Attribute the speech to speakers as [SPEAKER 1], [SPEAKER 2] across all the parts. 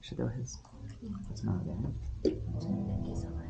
[SPEAKER 1] should do his melody.
[SPEAKER 2] Thank you so much.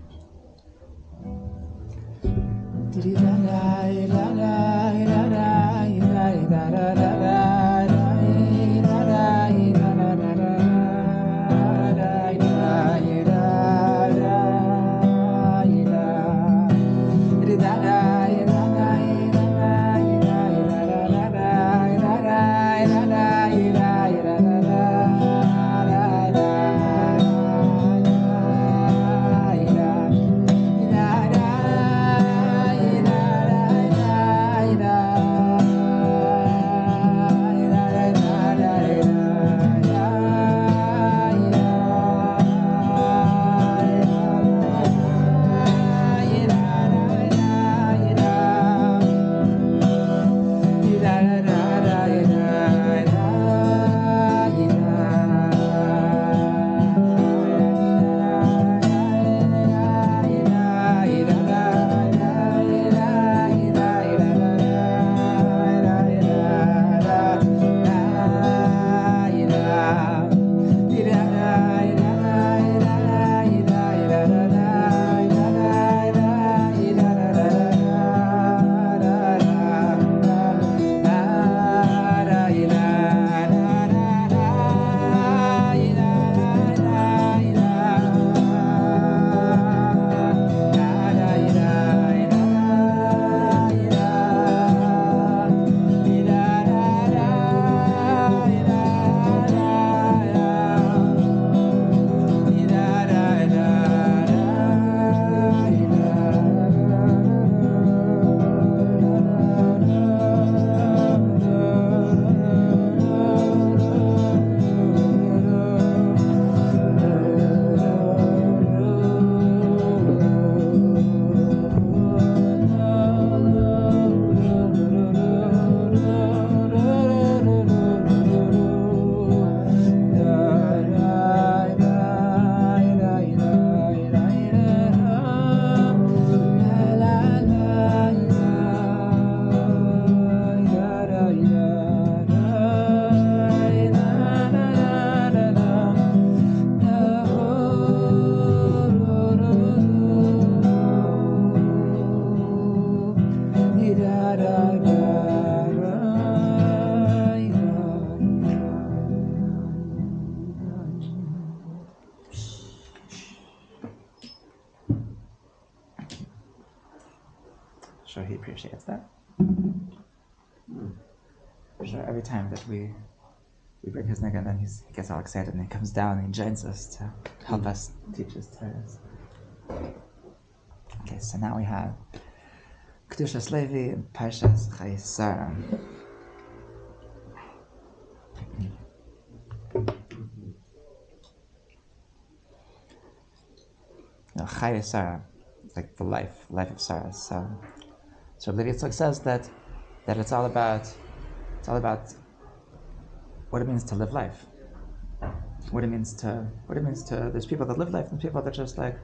[SPEAKER 1] Sure, he appreciates that. Sure, every time that we bring his nigga, then he gets all excited and he comes down and he joins us to help us teach his Torahs. Okay, so now we have Kedushas Levi and Parshat Chayei Sara. Chayei Sara, like the life of Sara. So Rabbi Yitzchak says that it's all about what it means to live life. What it means to there's people that live life and people that just like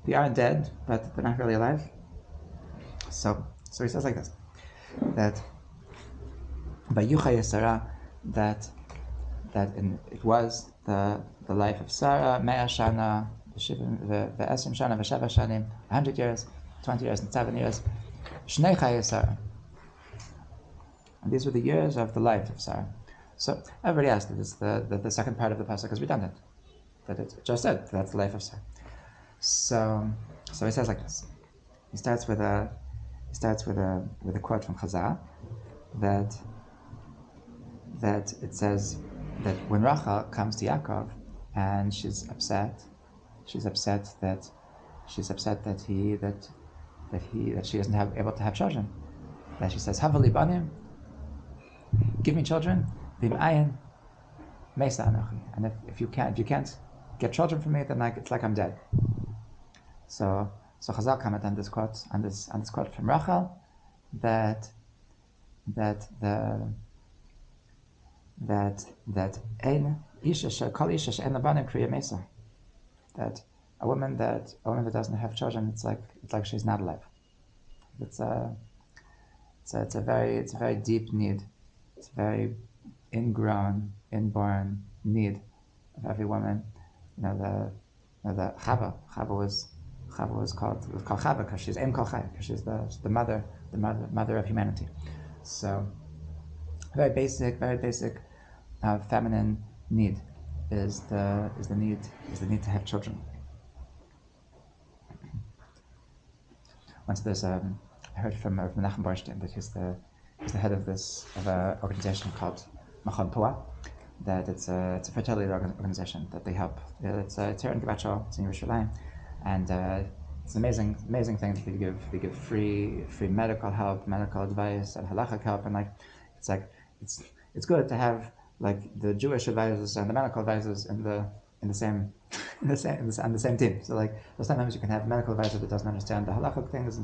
[SPEAKER 1] they aren't dead but they're not really alive. So he says like this, that by Chayei Sara, that it was the life of Sara, Mea Shana, Ve'esim Shana, Ve'sheva Shanim, 100 years, 20 years and 7 years. Shnei Chayei Sara. And these were the years of the life of Sara. So everybody asked that the second part of the pasuk is redundant. That it just said that's the life of Sara. So he says like this. He starts with a quote from Chazal that it says that when Rachel comes to Yaakov and she's upset that she isn't able to have children. That she says, Havali banim, give me children, vim ayin, meisa anochi. And if you can't get children from me, then it's like I'm dead. So Chazal comment on this quote from Rachel that ein isha kol isha she'en labanim kriya meisa. That a woman that doesn't have children, it's like she's not alive. It's a very deep need. It's a very inborn need of every woman. The Chava was called Chava because she's Em Kol Chai, because she's the mother of humanity. So very basic feminine need is the need to have children. Once I heard from Menachem Borstein that he's the head of an organization called Machon Pua, that it's a fertility organization that they help. It's here in Givat Shaul, it's in Yerushalayim, and it's an amazing thing that they give free medical help, medical advice, and halachic help, and it's good to have the Jewish advisors and the medical advisors on the same team. So sometimes you can have a medical advisor that doesn't understand the halachic things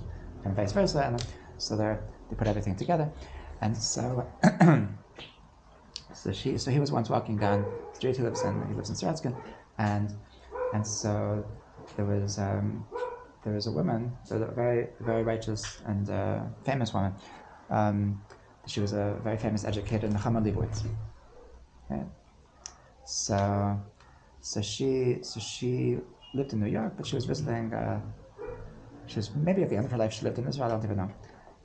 [SPEAKER 1] and vice versa, and so they put everything together. And so so he was once walking down the street. He lives in Saratskin, and so there was a woman, a very very righteous and famous woman. She was a very famous educator in the Chama Leibowitz. Okay. So she lived in New York, but she was visiting. She was maybe at the end of her life. She lived in Israel. I don't even know.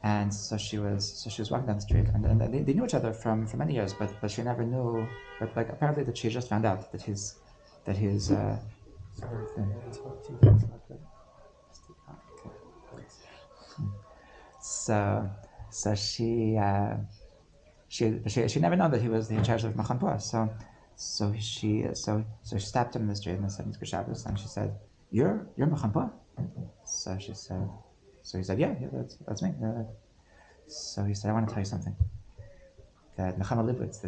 [SPEAKER 1] And so she was walking down the street, and they knew each other for many years, but she never knew. But apparently that she just found out that he's. So she never known that he was the in charge of Machon Pua. So she stopped him in the street and said, "Mr. Shabbos," and she said, "You're Machon Pua?" So he said, "Yeah, that's me." So he said, "I want to tell you something. That Nechama Leibowitz,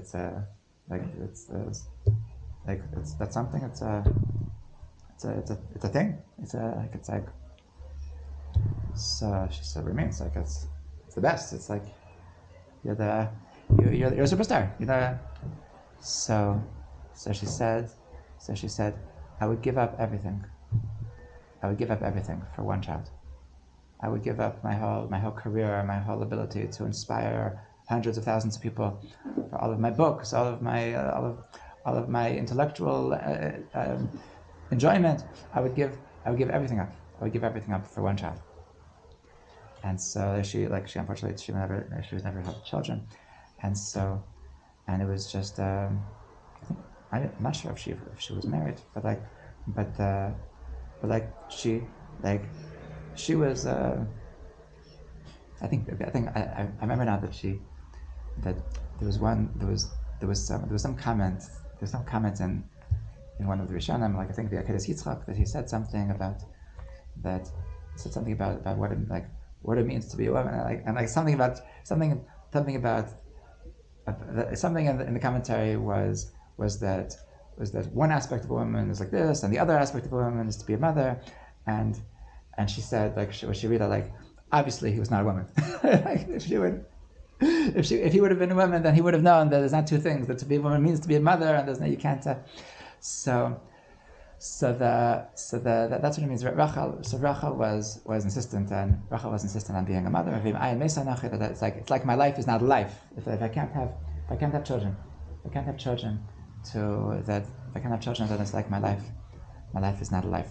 [SPEAKER 1] that's something. It's a thing. So she said, "What do you mean?" It's it's the best. It's you're a superstar. So she said, I would give up everything. I would give up everything for one child. I would give up my whole career, my whole ability to inspire hundreds of thousands of people, for all of my books, all of my intellectual enjoyment. I would give everything up. I would give everything up for one child." And so she unfortunately she was never had children, and it was just I'm not sure if she was married, but she was I remember now that there was some comment in one of the Rishonim, I think the Akedas Yitzchak, that he said something about what it means to be a woman, and something in the commentary was that one aspect of a woman is like this, and the other aspect of a woman is to be a mother, and she said she read it obviously he was not a woman. If he would have been a woman, then he would have known that there's not two things, that to be a woman means to be a mother, and there's no, you can't. So that's what it means. Rachel was insistent, and Rachel was insistent on being a mother. It's like my life is not a life. If I can't have children, then it's like my life is not a life.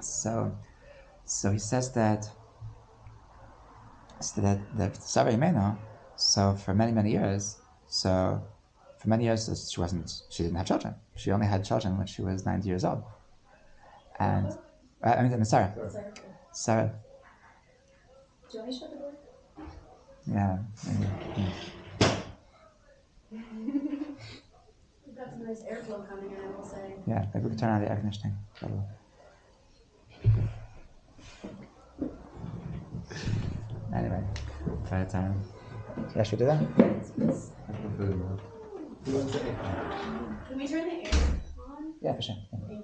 [SPEAKER 1] So he says that Sara Imeno. So for many years, she didn't have children. She only had children when she was 90 years old. And Sarah.
[SPEAKER 2] Do you want me to shut the door?
[SPEAKER 1] Yeah.
[SPEAKER 2] We've got some nice airflow coming in, I will say.
[SPEAKER 1] Yeah, maybe we can turn on the air conditioning. Anyway, but yeah, should we do that?
[SPEAKER 2] Can we turn the air on?
[SPEAKER 1] Yeah, for sure.
[SPEAKER 2] Thank you.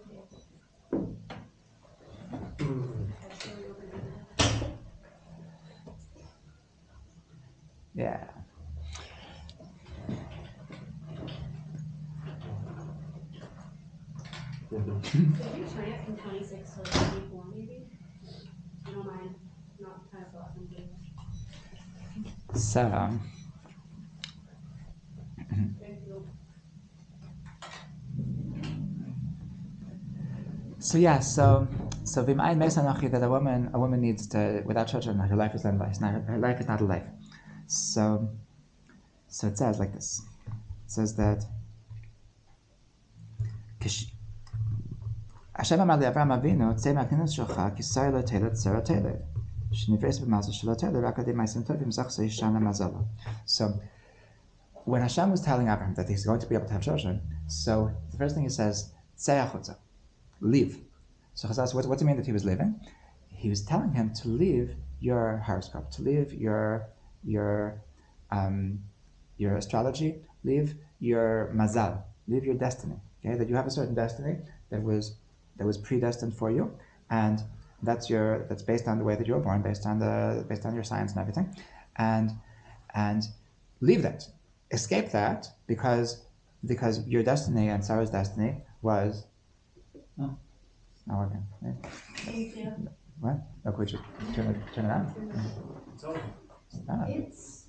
[SPEAKER 1] Yeah.
[SPEAKER 2] Could you turn it from 26 to 24 maybe? I don't mind. Not kind of awesome.
[SPEAKER 1] So,
[SPEAKER 2] Thank you.
[SPEAKER 1] v'ma'ayin meis anochi, that a woman needs to, without children, her life is not her life is not a life. So it says like this. It says that Hashem amar le'Avraham Avinu, tzei ma'kninas shelcha, ki Sara lo telet, Sara telet. Shnivres b'mazal shelo telet, rak adei ma'asim tovim zachzei shana mazala. So when Hashem was telling Abraham that he's going to be able to have children, so the first thing he says, tzei achutza, leave. So Chazal, what do you mean that he was leaving? He was telling him to leave your horoscope, to leave your astrology, leave your mazal, leave your destiny. Okay, that you have a certain destiny that was predestined for you, and that's based on the way that you were born, based on your science and everything, and leave that, escape that, because your destiny and Sarah's destiny was. Oh, it's not working. Right?
[SPEAKER 2] Thank you.
[SPEAKER 1] What? Oh, could you turn it on?
[SPEAKER 3] It's on.
[SPEAKER 1] It's not.
[SPEAKER 2] It's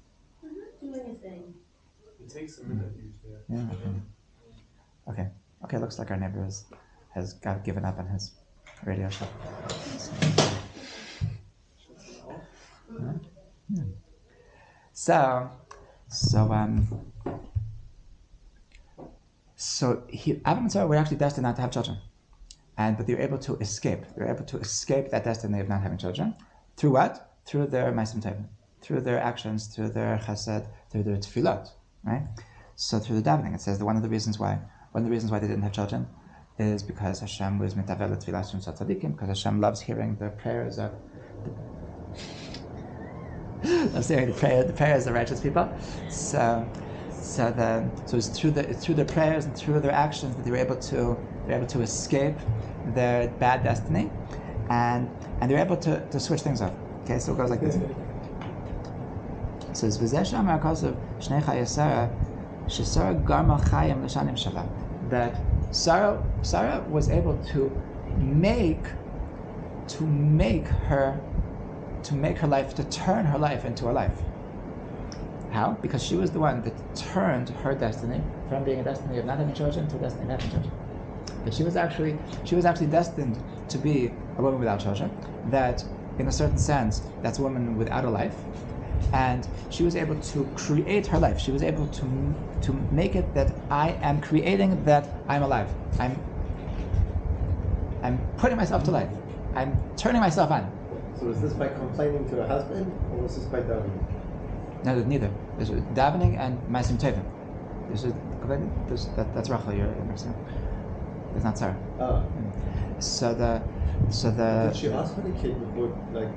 [SPEAKER 2] doing a thing.
[SPEAKER 3] It takes a minute usually.
[SPEAKER 1] Yeah. Okay. Looks like our neighbor has given up on his radio show. So Avraham and Sarah were actually destined not to have children, but they were able to escape. They were able to escape that destiny of not having children through what? Through their ma'asim tovim, through their actions, through their chesed, through their tefillot, right? So through the davening, it says that one of the reasons why they didn't have children is because Hashem was mitavel tefillas from tzadikim, because Hashem loves hearing the prayers of the prayers of righteous people. So it's through their prayers and through their actions that they were able to escape their bad destiny, and they were able to switch things up. Okay, so it goes like this. It says v'zeh she'amar hakasav shnei chayei Sara sheSara garma chayim l'shanim shala, that Sarah was able to make her life, to turn her life into a life. How? Because she was the one that turned her destiny from being a destiny of not having children to a destiny of having children. That she was actually destined to be a woman without children. That, in a certain sense, that's a woman without a life. And she was able to create her life. She was able to make it that I am creating that I'm alive. I'm putting myself to life. I'm turning myself on.
[SPEAKER 4] So was this by complaining to her husband, or was this by davening?
[SPEAKER 1] No, neither. There's davening and ma'asim tovim. That's Rachel. You're understand. It's not Sarah.
[SPEAKER 4] Oh.
[SPEAKER 1] So the.
[SPEAKER 4] Did she ask for the kid before, like,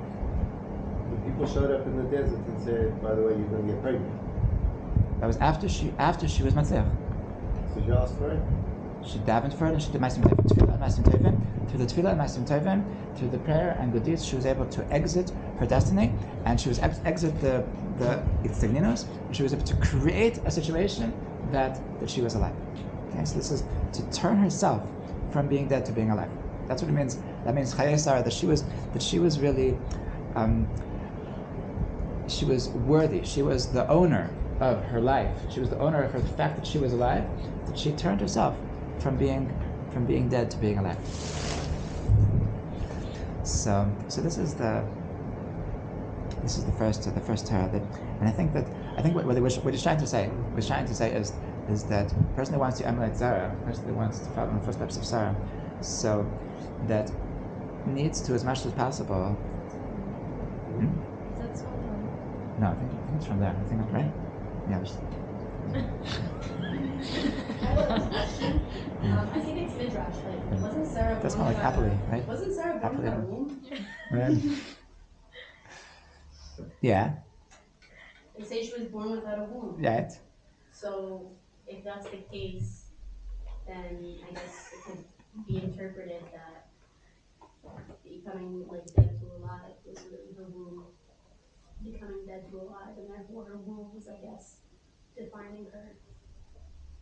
[SPEAKER 4] the people showed up in the desert and said, "By the way, you're going to get pregnant"?
[SPEAKER 1] That was after she was Matzliach.
[SPEAKER 4] So she asked for it.
[SPEAKER 1] She davened for it and she did ma'asim tovim. Tefillah and ma'asim tovim. Through the tefillah and ma'asim tovim, through the prayer and good deeds, she was able to exit her destiny, and she was exit the itzigninos. She was able to create a situation that she was alive. Okay, so this is to turn herself from being dead to being alive. That's what it means. That means Chayei Sara, that she was really, she was worthy. She was the owner of her life. She was the owner of the fact that she was alive. That she turned herself from being dead to being alive. So this is the first Torah that, and I think what he's trying to say is that the person who wants to emulate Sarah, the person who wants to follow in the footsteps of Sarah, so that needs to, as much as possible.
[SPEAKER 2] That's so fun.
[SPEAKER 1] No, I think it's from there. I think I'm right. Yeah.
[SPEAKER 2] I think it's midrash. Like, wasn't Sarah?
[SPEAKER 1] That's more like happily, right?
[SPEAKER 2] Wasn't Sarah born
[SPEAKER 1] Happily.
[SPEAKER 2] without a womb?
[SPEAKER 1] Right. Yeah.
[SPEAKER 2] They say she was born without a womb.
[SPEAKER 1] Right.
[SPEAKER 2] So if that's the case, then I guess it could be interpreted that becoming like dead to alive was really her womb becoming dead to alive, and therefore her womb was, I guess, defining her.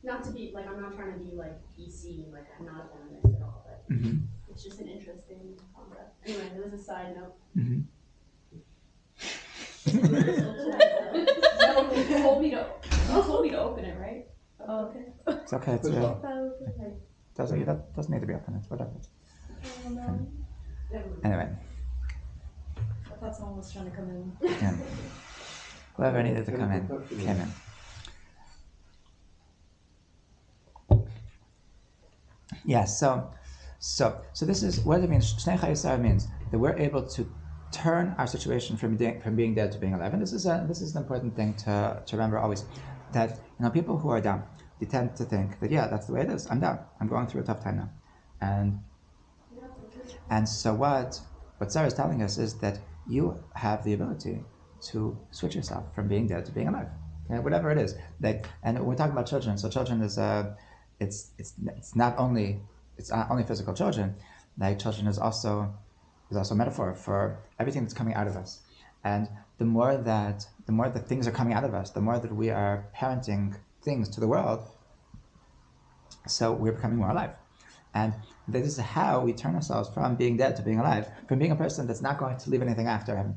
[SPEAKER 2] Not to be like, I'm not trying to be like PC, like I'm not a feminist at all, but it's just an interesting concept. Anyway, there was a side note. No, you told me to open it, right? Oh, okay.
[SPEAKER 1] It's okay. It's
[SPEAKER 2] Okay.
[SPEAKER 1] that doesn't need to be open. It's whatever. Anyway.
[SPEAKER 5] I thought someone was trying to come in.
[SPEAKER 1] Yeah. Whoever needed to come in, came in. Yeah, so this is what it means. Shnei Chayei Sara means that we're able to turn our situation from being dead to being alive. And this is an important thing to remember always. That people who are down, they tend to think that that's the way it is. I'm down. I'm going through a tough time now. And so what Sarah is telling us is that you have the ability to switch yourself from being dead to being alive. Okay? Whatever it is. And we're talking about children. So children is it's not only physical children. Like children is also a metaphor for everything that's coming out of us. And the more that things are coming out of us, the more that we are parenting things to the world, so we're becoming more alive. And this is how we turn ourselves from being dead to being alive, from being a person that's not going to leave anything after heaven.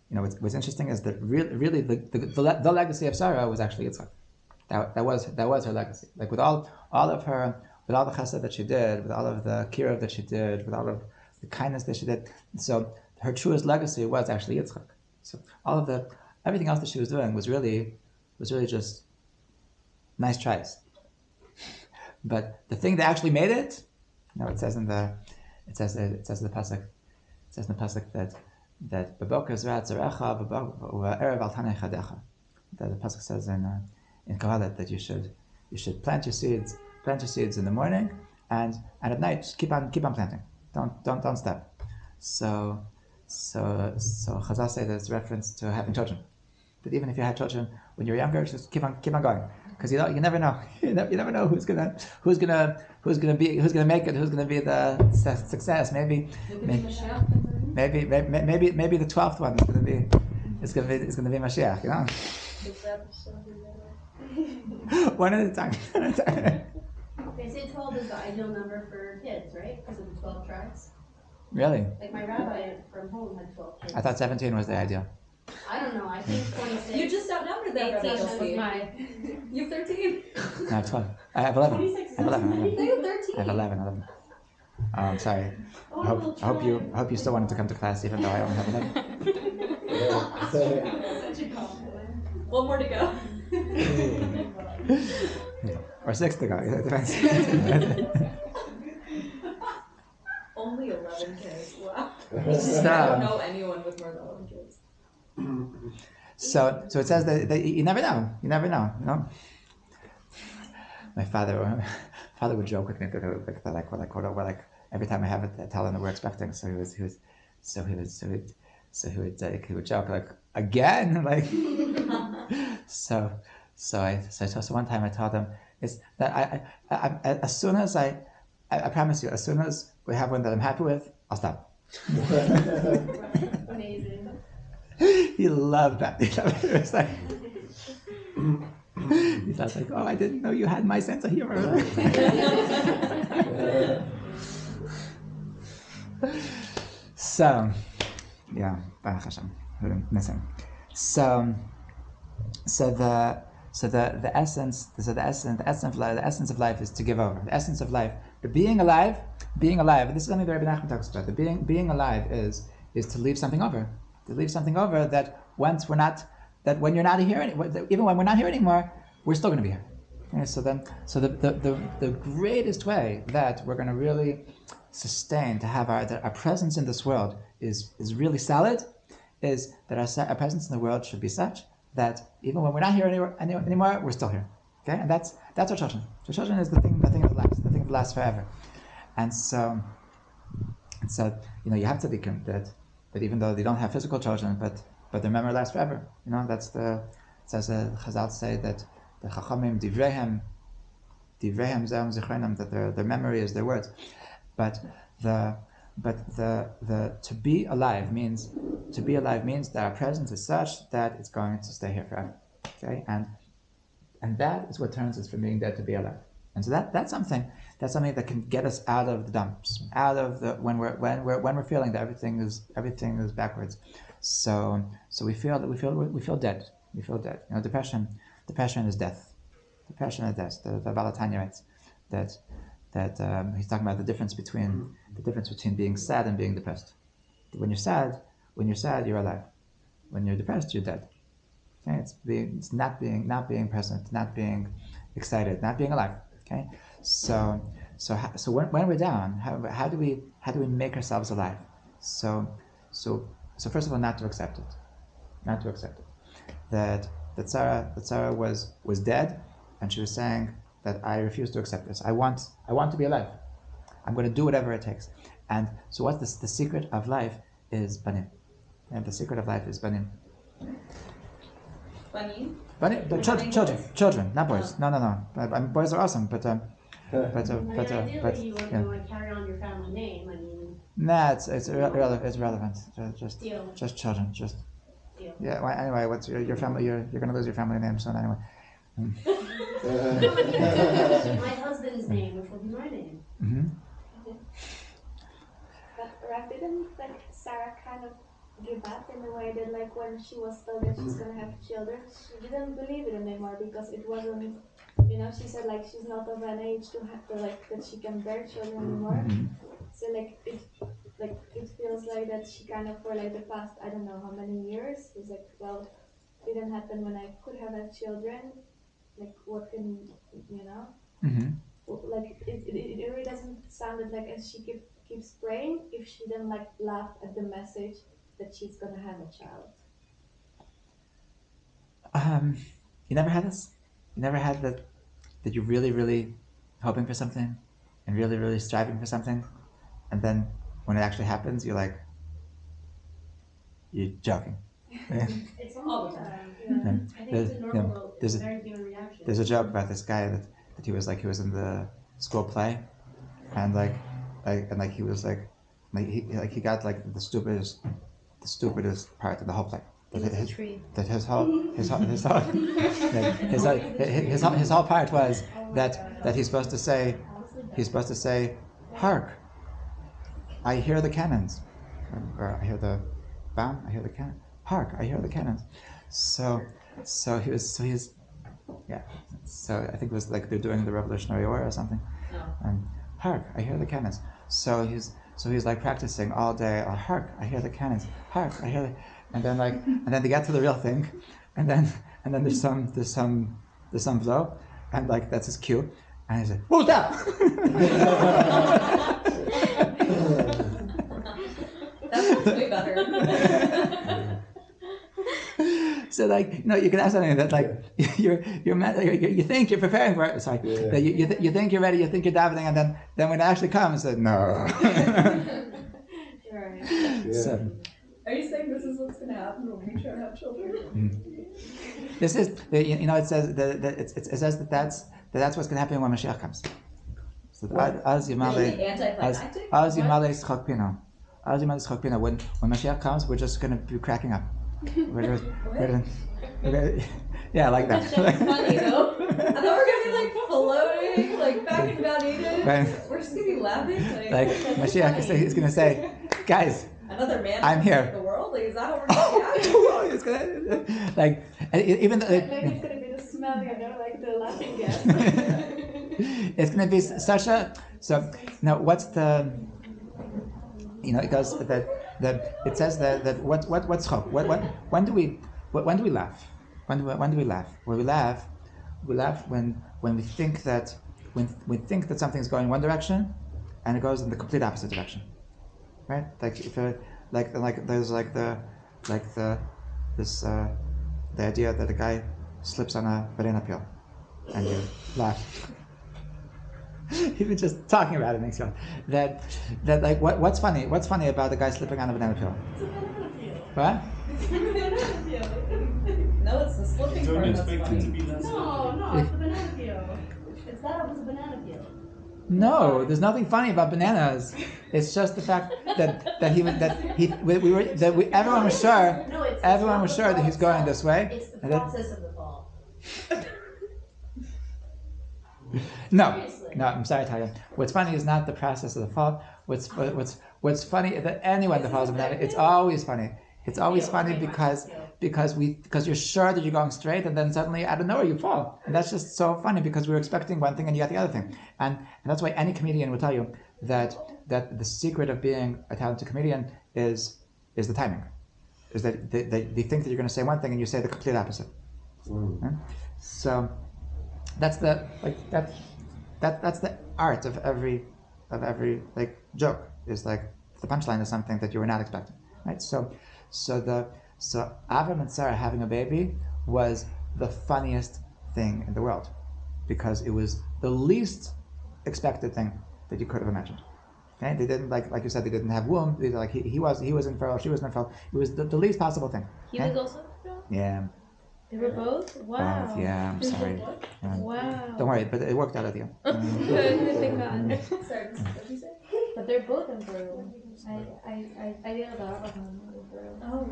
[SPEAKER 1] What's interesting is that really the legacy of Sara was actually Yitzchak. That was her legacy. Like with all of her, with all the chesed that she did, with all of the kiruv that she did, with all of the kindness that she did. So her truest legacy was actually Yitzchak. So everything else that she was doing was really just nice tries. But the thing that actually made it, it says in the pasuk that b'boker zrat zarecha v'erev al tanei chadecha. That the pasuk says in Kohelet that you should plant your seeds in the morning and at night just keep on planting. Don't stop. So Chazal say that it's a reference to having children. That even if you had children when you were younger, just keep on going. Because you never know. You never know who's gonna make it. Who's gonna be the success? Maybe the 12th one is gonna be Mashiach. One at a time.
[SPEAKER 2] They say 12 is the ideal number for kids, right? Because of the 12 tribes.
[SPEAKER 1] Really?
[SPEAKER 2] Like my rabbi from home had 12 kids.
[SPEAKER 1] I thought 17 was the ideal.
[SPEAKER 2] I don't know. I think 26.
[SPEAKER 5] You just outnumbered that, Rabbi
[SPEAKER 2] 18 was
[SPEAKER 5] Kilstein.
[SPEAKER 2] my.
[SPEAKER 5] You have 13.
[SPEAKER 1] No, 12. I have 11.
[SPEAKER 2] 26
[SPEAKER 1] I have 11.
[SPEAKER 5] You have 13.
[SPEAKER 1] I have 11. I'm sorry. I hope you still wanted to come to class even though I only have 11.
[SPEAKER 5] Such a compliment. One more to go.
[SPEAKER 1] Or 6 to go. It depends.
[SPEAKER 5] Only 11 kids. Wow. I
[SPEAKER 1] So,
[SPEAKER 5] don't know anyone with more than 11 kids.
[SPEAKER 1] so it says that you never know. My father would joke with me that every time I have it, I tell him that we're expecting. So he would joke like again, like. So one time I told him is that I as soon as I promise you, as soon as we have one that I'm happy with, I'll stop.
[SPEAKER 2] Amazing.
[SPEAKER 1] He loved that. It was like, he felt like, oh, I didn't know you had my sense of humor. So, yeah, Baruch Hashem, missing. So the essence of life is to give over. The essence of life, the being alive. This is something that Rabbi Nachman talks about. The being alive is to leave something over. To leave something over that when you're not here, even when we're not here anymore, we're still going to be here. Okay, so the greatest way that we're going to really sustain to have our presence in this world is really solid, is that our presence in the world should be such that even when we're not here anymore, we're still here. Okay, and that's our children. So children is the thing that lasts forever. And so you have to think that even though they don't have physical children, but their memory lasts forever. That's Chazal say that the Chachamim Divreihem Zehum Zichronam, that their memory is their words. But the to be alive means that our presence is such that it's going to stay here forever. Okay, and that is what turns us from being dead to be alive. And so that's something that can get us out of the dumps, out of the when we're feeling that everything is backwards. So we feel dead. We feel dead. Depression is death. Depression is death. The Balatanya writes that he's talking about the difference between being sad and being depressed. When you're sad, you're alive. When you're depressed, you're dead. Okay, it's not being present, not being excited, not being alive. Okay, so when we're down, how do we make ourselves alive? So first of all, not to accept it. That Sara was dead, and she was saying that I refuse to accept this. I want to be alive. I'm going to do whatever it takes. And so what the secret of life is banim. And the secret of life is banim.
[SPEAKER 5] Banim?
[SPEAKER 1] Banim, but children, not boys. No. Boys are awesome, but
[SPEAKER 2] ideally, you want to carry on your family name. I mean.
[SPEAKER 1] Nah, it's irrelevant. Just children. Just.
[SPEAKER 2] Deal.
[SPEAKER 1] Yeah. Well, anyway, what's your family? You're going to lose your family name. So anyway.
[SPEAKER 2] My husband's name, which will be my name.
[SPEAKER 1] Mm-hmm.
[SPEAKER 6] But didn't Sarah kind of give up in a way that when she was told that she's gonna have children, she didn't believe it anymore because it wasn't, she said she's not of an age to have that she can bear children anymore.
[SPEAKER 1] Mm-hmm.
[SPEAKER 6] So it feels like that she kind of for the past I don't know how many years was it didn't happen when I could have had children. What can
[SPEAKER 1] Mm-hmm.
[SPEAKER 6] It really doesn't sound as she keeps praying if she didn't laugh at the message that she's gonna have a child.
[SPEAKER 1] You never had this? You never had that you're really, really hoping for something and really, really striving for something, and then when it actually happens, you're joking.
[SPEAKER 2] It's all the time. I think
[SPEAKER 1] There's-
[SPEAKER 2] it's a normal world. It's
[SPEAKER 1] there's
[SPEAKER 2] a
[SPEAKER 1] a-
[SPEAKER 2] very human reaction.
[SPEAKER 1] There's a joke about this guy that he was in the school play, and he was he got the stupidest part of the whole play. That his whole part was that he's supposed to say hark, I hear the cannons, or I hear the bomb, I hear the cannon, hark, I hear the cannons. So I think it was they're doing the Revolutionary War or something. And hark, I hear the cannons. So he's practicing all day. Oh, hark, I hear the cannons. Hark, I hear the, and then they get to the real thing, and then there's some blow, and that's his cue, and he's like, who's that?
[SPEAKER 5] That's way better.
[SPEAKER 1] So you can have something that you think you're preparing for it. Sorry, that you think you're ready, you think you're davening, and then when it actually comes, no.
[SPEAKER 6] Right.
[SPEAKER 4] Yeah.
[SPEAKER 1] So,
[SPEAKER 5] Are you saying this is what's going to happen when we try to have children?
[SPEAKER 1] this is it says that that's what's going to happen when Mashiach comes. So Az Yimale
[SPEAKER 5] Anticlimactic?
[SPEAKER 1] Az Yimale Schok Pino. Az Yimale Schok Pino. When Mashiach comes, we're just going to be cracking up. We're yeah, like that.
[SPEAKER 5] That's funny though. I thought we were gonna be floating, back in Mount Eden.
[SPEAKER 1] Right.
[SPEAKER 5] We're just gonna be laughing.
[SPEAKER 1] Mashiach is going to say, guys,
[SPEAKER 5] Another man.
[SPEAKER 1] I'm here.
[SPEAKER 5] The world. Is that what we're gonna be
[SPEAKER 1] it's gonna even though
[SPEAKER 6] Maybe it's gonna be the smell, the laughing gas.
[SPEAKER 1] it's going to be such a now what's the it goes that it says that what's hope? When do we laugh? When do we laugh? When we laugh when we think that something's going one direction and it goes in the complete opposite direction, right? There's the idea that a guy slips on a banana peel and you laugh. Even just talking about it makes you laugh. That what's funny? What's funny about the guy slipping on a banana peel?
[SPEAKER 5] It's a banana peel.
[SPEAKER 1] What?
[SPEAKER 5] It's a banana peel. No, it's the slipping
[SPEAKER 3] Don't
[SPEAKER 5] part that's
[SPEAKER 3] expect it to
[SPEAKER 5] funny.
[SPEAKER 3] be less.
[SPEAKER 2] No, it's a banana peel. It's that it was a banana peel.
[SPEAKER 1] No, there's nothing funny about bananas. It's just the fact everyone was sure.
[SPEAKER 2] No, it's
[SPEAKER 1] Everyone
[SPEAKER 2] not
[SPEAKER 1] was
[SPEAKER 2] the
[SPEAKER 1] sure that
[SPEAKER 2] fall
[SPEAKER 1] he's going
[SPEAKER 2] itself.
[SPEAKER 1] this way.
[SPEAKER 2] It's the
[SPEAKER 1] and then-
[SPEAKER 2] process of the fall.
[SPEAKER 1] No,
[SPEAKER 2] Seriously.
[SPEAKER 1] no, I'm sorry, Tiger. What's funny is not the process of the fall. What's funny is that anyone that falls a banana, it's always funny. It's always funny because because you're sure that you're going straight, and then suddenly out of nowhere you fall, and that's just so funny because we were expecting one thing and you got the other thing, and that's why any comedian will tell you that the secret of being a talented comedian is the timing, is that they think that you're going to say one thing and you say the complete opposite. Okay? So that's the that's the art of every like joke, is like the punchline is something that you were not expecting, right? So Avram and Sarah having a baby was the funniest thing in the world, because it was the least expected thing that you could have imagined. Okay, they didn't like you said, they didn't have womb. They, like he was infertile, she was infertile. It was the least possible thing.
[SPEAKER 5] He
[SPEAKER 1] okay?
[SPEAKER 5] was also infertile?
[SPEAKER 1] Yeah.
[SPEAKER 5] They were both? Wow.
[SPEAKER 1] Both, yeah, I'm sorry.
[SPEAKER 5] Wow.
[SPEAKER 1] Don't worry, but it worked out at the end.
[SPEAKER 5] Good, thank God.
[SPEAKER 2] Sorry, what did you say?
[SPEAKER 5] But they're both infertile. I didn't know that was infertile.
[SPEAKER 2] Oh.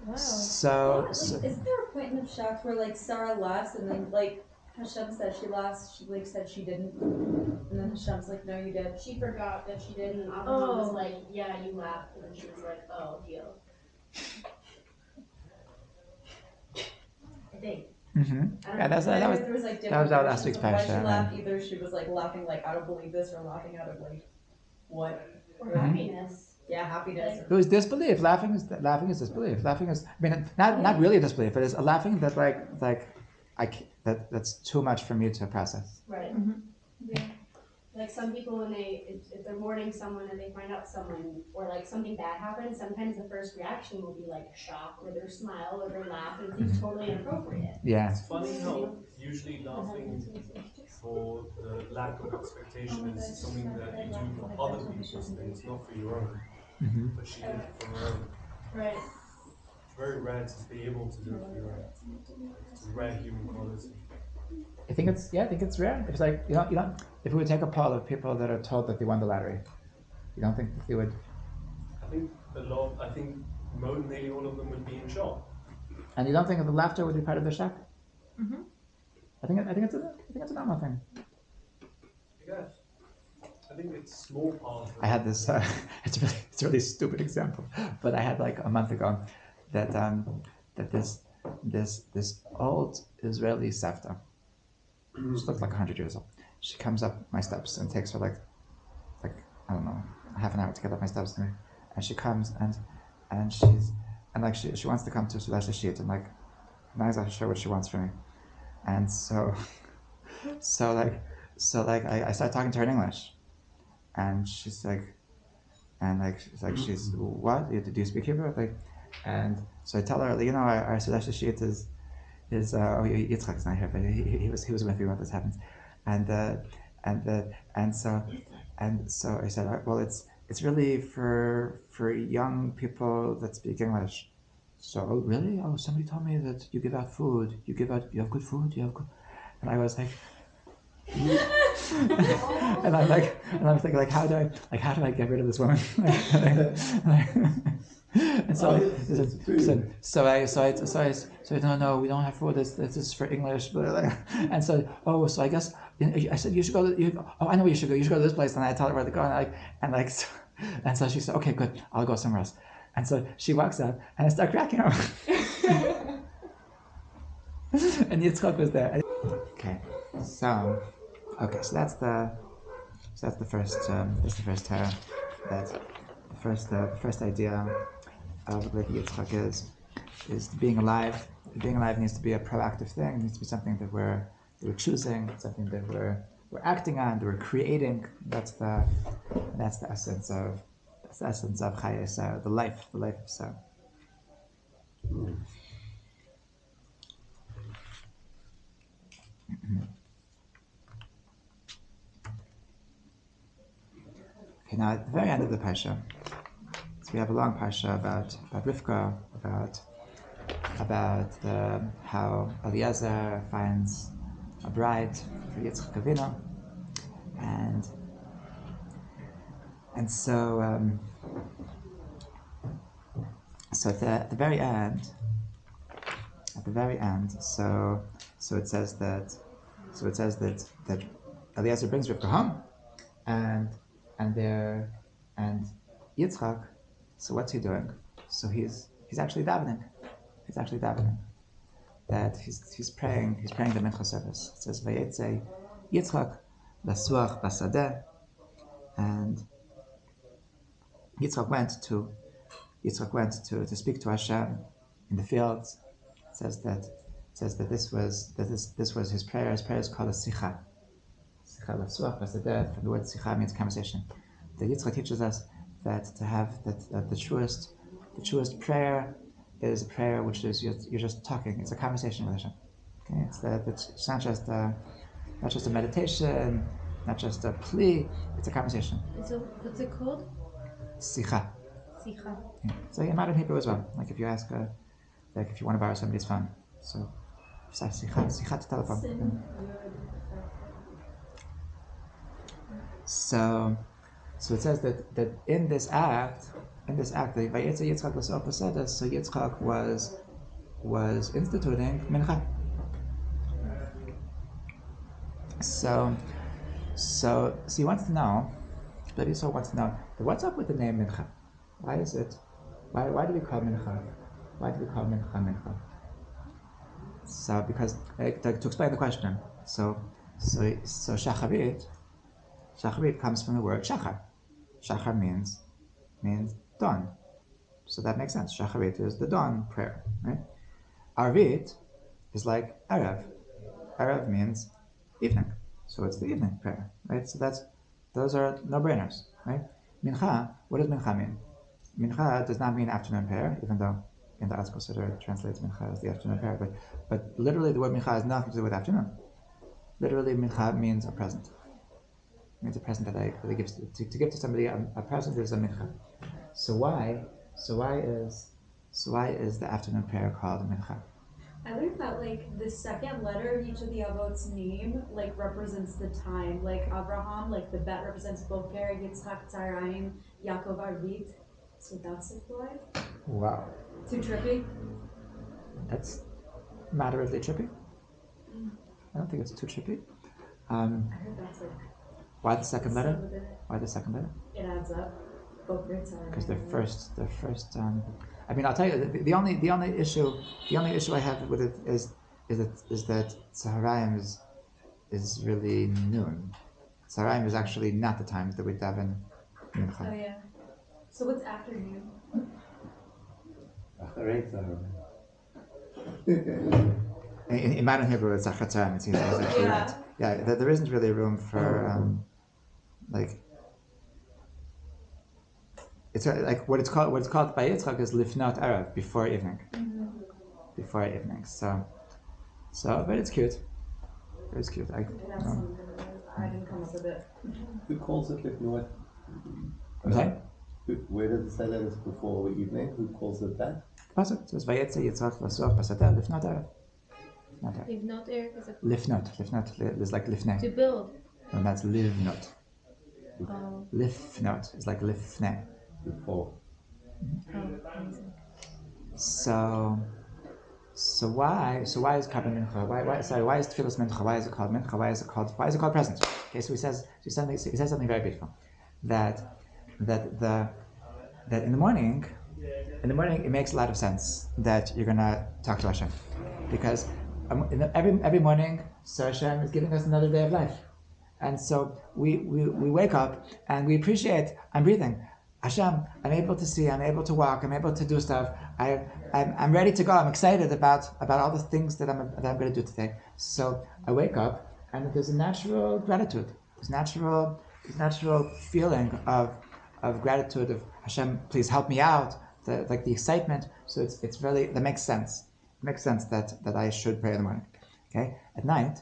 [SPEAKER 5] Wow.
[SPEAKER 1] So,
[SPEAKER 7] Isn't there a point in the shots where like Sara laughs and then like Hashem said she laughs, she like said she didn't, and then Hashem's like, no, you did.
[SPEAKER 2] She forgot that she didn't. Avraham was like, yeah, you laughed, and then she was like, oh, deal. I think.
[SPEAKER 1] Yeah, that was
[SPEAKER 7] There was like different
[SPEAKER 1] our
[SPEAKER 7] versions
[SPEAKER 1] last week's
[SPEAKER 7] of why she
[SPEAKER 1] Parshat,
[SPEAKER 7] laughed. Either she was like laughing like I don't believe this, or laughing out of like what?
[SPEAKER 2] Or happiness.
[SPEAKER 7] Yeah, happiness.
[SPEAKER 1] it was disbelief. Laughing is disbelief. Laughing is, I mean, not really disbelief, but it's a laughing that that's too much for me to process.
[SPEAKER 2] Right. Yeah. Like some people, when if they're mourning someone and they find out someone, or like something bad happens, sometimes the first reaction will be like shock, or their smile, or their laugh, and it's totally inappropriate.
[SPEAKER 1] Yeah.
[SPEAKER 3] It's funny how usually laughing for the lack of expectation is something that you do for other people's things, not for your own. But she did it for her own.
[SPEAKER 2] Right.
[SPEAKER 3] It's very rare to be able to do it for your own. It's a rare human quality.
[SPEAKER 1] I think it's rare. It's like, you know, if we would take a poll of people that are told that they won the lottery, you don't think that they would?
[SPEAKER 3] I think nearly all of them would be in shock.
[SPEAKER 1] And you don't think that the laughter would be part of the shock? I think it's a normal thing.
[SPEAKER 3] I guess. I think it's a small part of it.
[SPEAKER 1] I had this. It's a really stupid example, but I had like a month ago that this old Israeli Savta. She looked like 100 years old. She comes up my steps and takes her like I don't know, half an hour to get up my steps, and she comes and she wants to come to Sulash Shit, and like I'm not exactly sure what she wants from me, and so I start talking to her in English, and she's like she's what? Do you speak Hebrew? Like, and so I tell her, you know, our Sulash Shit is Yitzchak's not here, but he was with me when this happens, and so I said, well, it's really for young people that speak English. So, oh really? Oh, somebody told me that you give out food. You have good food. And I was like, and I'm thinking like, how do I get rid of this woman? And so I no, we don't have food. This is for English. And so I guess I said you should go. I know where you should go. You should go to this place. And I tell her where to go. And so she said, okay, good. I'll go somewhere else. And so she walks out, and I start cracking up. And Yitzchak was there. Okay, so that's the first Torah. That's the first idea of what Yitzchak is being alive. Being alive needs to be a proactive thing. It needs to be something that we're choosing, something that we're acting on, that we're creating. That's the essence of Chayei Sara, the life of Sara. Okay, now at the very end of the Parsha, so we have a long Parsha about Rivka, about how Eliezer finds a bride for Yitzchak Avinu, and so at the very end, so it says that Eliezer brings Rivka home, and Yitzchak. So what's he doing? So he's He's actually davening. He's actually davening. That he's praying the mincha service. It says Vayetze Yitzchak lasuach basadeh, and Yitzchak went to speak to Hashem in the fields. It says that this was his prayer. His prayer is called a sicha. Sicha lasuach basadeh, from the word sicha means conversation. The Yitzchak teaches us that to have that the truest prayer is a prayer which is you're just talking. It's a conversation with Hashem. Okay, it's not just a meditation, not just a plea. It's a conversation.
[SPEAKER 5] So what's it called?
[SPEAKER 1] Sicha.
[SPEAKER 5] Sicha.
[SPEAKER 1] Yeah. So in modern Hebrew as well. Like if you ask, if you want to borrow somebody's phone, so sicha to telephone. So it says that in this act, the Vayetze Yitzchak l'soach basadeh, so Yitzchak was instituting mincha. So he wants to know, Rabbi Yisrael wants to know, what's up with the name mincha? Why is it? Why do we call mincha? Why do we call mincha? So because to explain the question, so shacharit comes from the word shachar. Shachar means dawn. So that makes sense. Shacharit is the dawn prayer, right? Arvit is like Erev. Erev means evening. So it's the evening prayer, right? So those are no-brainers, right? Mincha, what does mincha mean? Mincha does not mean afternoon prayer, even though in the article it translates mincha as the afternoon prayer, but literally the word mincha has nothing to do with afternoon. Literally mincha means a present. It means a present that I give to give to somebody a present is a mincha. So why is the afternoon prayer called a mincha?
[SPEAKER 7] I learned that like the second letter of each of the avot's name like represents the time. Like Avraham, like the bet represents Boker, Yitzchak, Tzarayim, Yaakov, Arvit. So that's the why.
[SPEAKER 1] Wow.
[SPEAKER 7] Too trippy?
[SPEAKER 1] That's moderately trippy. I don't think it's too trippy.
[SPEAKER 7] I heard that's like.
[SPEAKER 1] Why the second letter? Why the second letter?
[SPEAKER 7] It adds up. Boker, Tzarayim.
[SPEAKER 1] Because the first. I mean, I'll tell you the only issue I have with it is that Tzarayim is really noon. Tzarayim is actually not the time that we daven mincha.
[SPEAKER 7] Oh yeah. So what's afternoon?
[SPEAKER 1] In modern Hebrew, it's Achar Tzarayim. It's actually right. Yeah, there isn't really room for it's like what it's called by Yitzchak is lifnot erev, before evening. Mm-hmm. Before evening. So but it's cute. It's cute. I
[SPEAKER 7] didn't come up with it.
[SPEAKER 4] Who calls it lifnot?
[SPEAKER 1] I'm sorry?
[SPEAKER 4] Where does it say that it's before evening? Who calls it that?
[SPEAKER 1] Parshat says Vayetze Yitzchak lasuach basadeh lifnot erev.
[SPEAKER 5] Lifnot erev is a
[SPEAKER 1] Lifnot is like lifnei.
[SPEAKER 5] to build.
[SPEAKER 1] And that's livnot.
[SPEAKER 5] Oh.
[SPEAKER 1] Lifnot is like lifnei.
[SPEAKER 4] Before.
[SPEAKER 5] Oh, amazing.
[SPEAKER 1] So why is Karban Mincha? Why is Tefillas Mincha? Why is it called Mincha? Why is it called present? Okay, so he says something very beautiful. That in the morning it makes a lot of sense that you're gonna talk to Hashem, because every morning, so Hashem is giving us another day of life, and so we wake up and we appreciate I'm breathing. Hashem, I'm able to see, I'm able to walk, I'm able to do stuff. I'm ready to go. I'm excited about all the things that I'm going to do today. So I wake up and there's a natural gratitude. There's natural feeling of gratitude of Hashem. Please help me out. The excitement. So it's really that makes sense. It makes sense that I should pray in the morning. Okay. At night.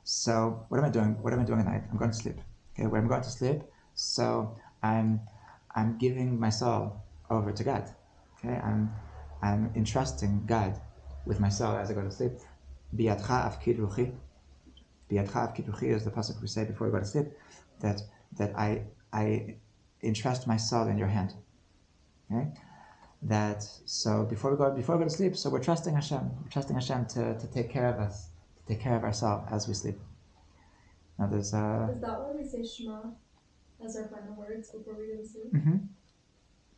[SPEAKER 1] So what am I doing? What am I doing at night? I'm going to sleep. Okay. When I'm going to sleep. So I'm giving my soul over to God. Okay, I'm entrusting God with my soul as I go to sleep. Biyadcha afkid ruchi. Biyadcha afkid ruchi is the pasuk we say before we go to sleep. That I entrust my soul in your hand. Okay, that so before we go to sleep. So we're trusting Hashem. We're trusting Hashem to take care of us, to take care of our soul as we sleep. Now there's
[SPEAKER 7] Is that why we say Shema as our final words before we go to sleep?
[SPEAKER 1] Mm-hmm.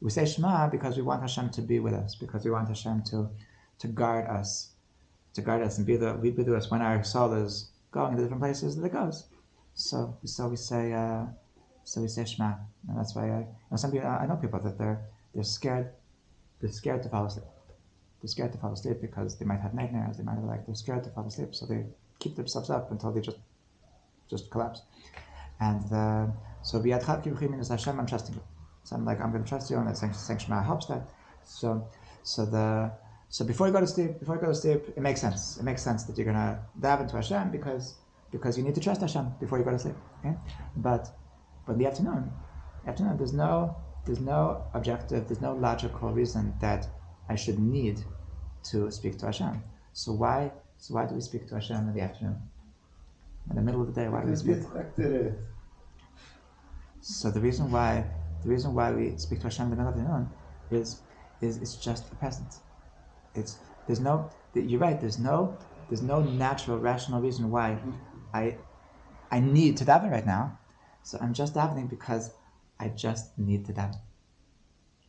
[SPEAKER 1] We say Shema because we want Hashem to be with us, because we want Hashem to guard us, and be with us when our soul is going to different places that it goes. So we say Shema, and that's why some people, I know people that they're scared to fall asleep. They're scared to fall asleep because they might have nightmares. They're scared to fall asleep, so they keep themselves up until they just collapse. And so B'yadcha Kivchi means Hashem, I'm trusting you. So I'm going to trust you, and saying Shema helps that. So before you go to sleep, it makes sense. It makes sense that you're going to daven to Hashem because you need to trust Hashem before you go to sleep. Okay? But in the afternoon, there's no objective, there's no logical reason that I should need to speak to Hashem. So why do we speak to Hashem in the afternoon? In the middle of the day, why do we speak? So the reason why we speak to Hashem in the middle of the afternoon is it's just the presence. You're right. There's no natural, rational reason why I need to daven right now. So I'm just davening because I just need to daven.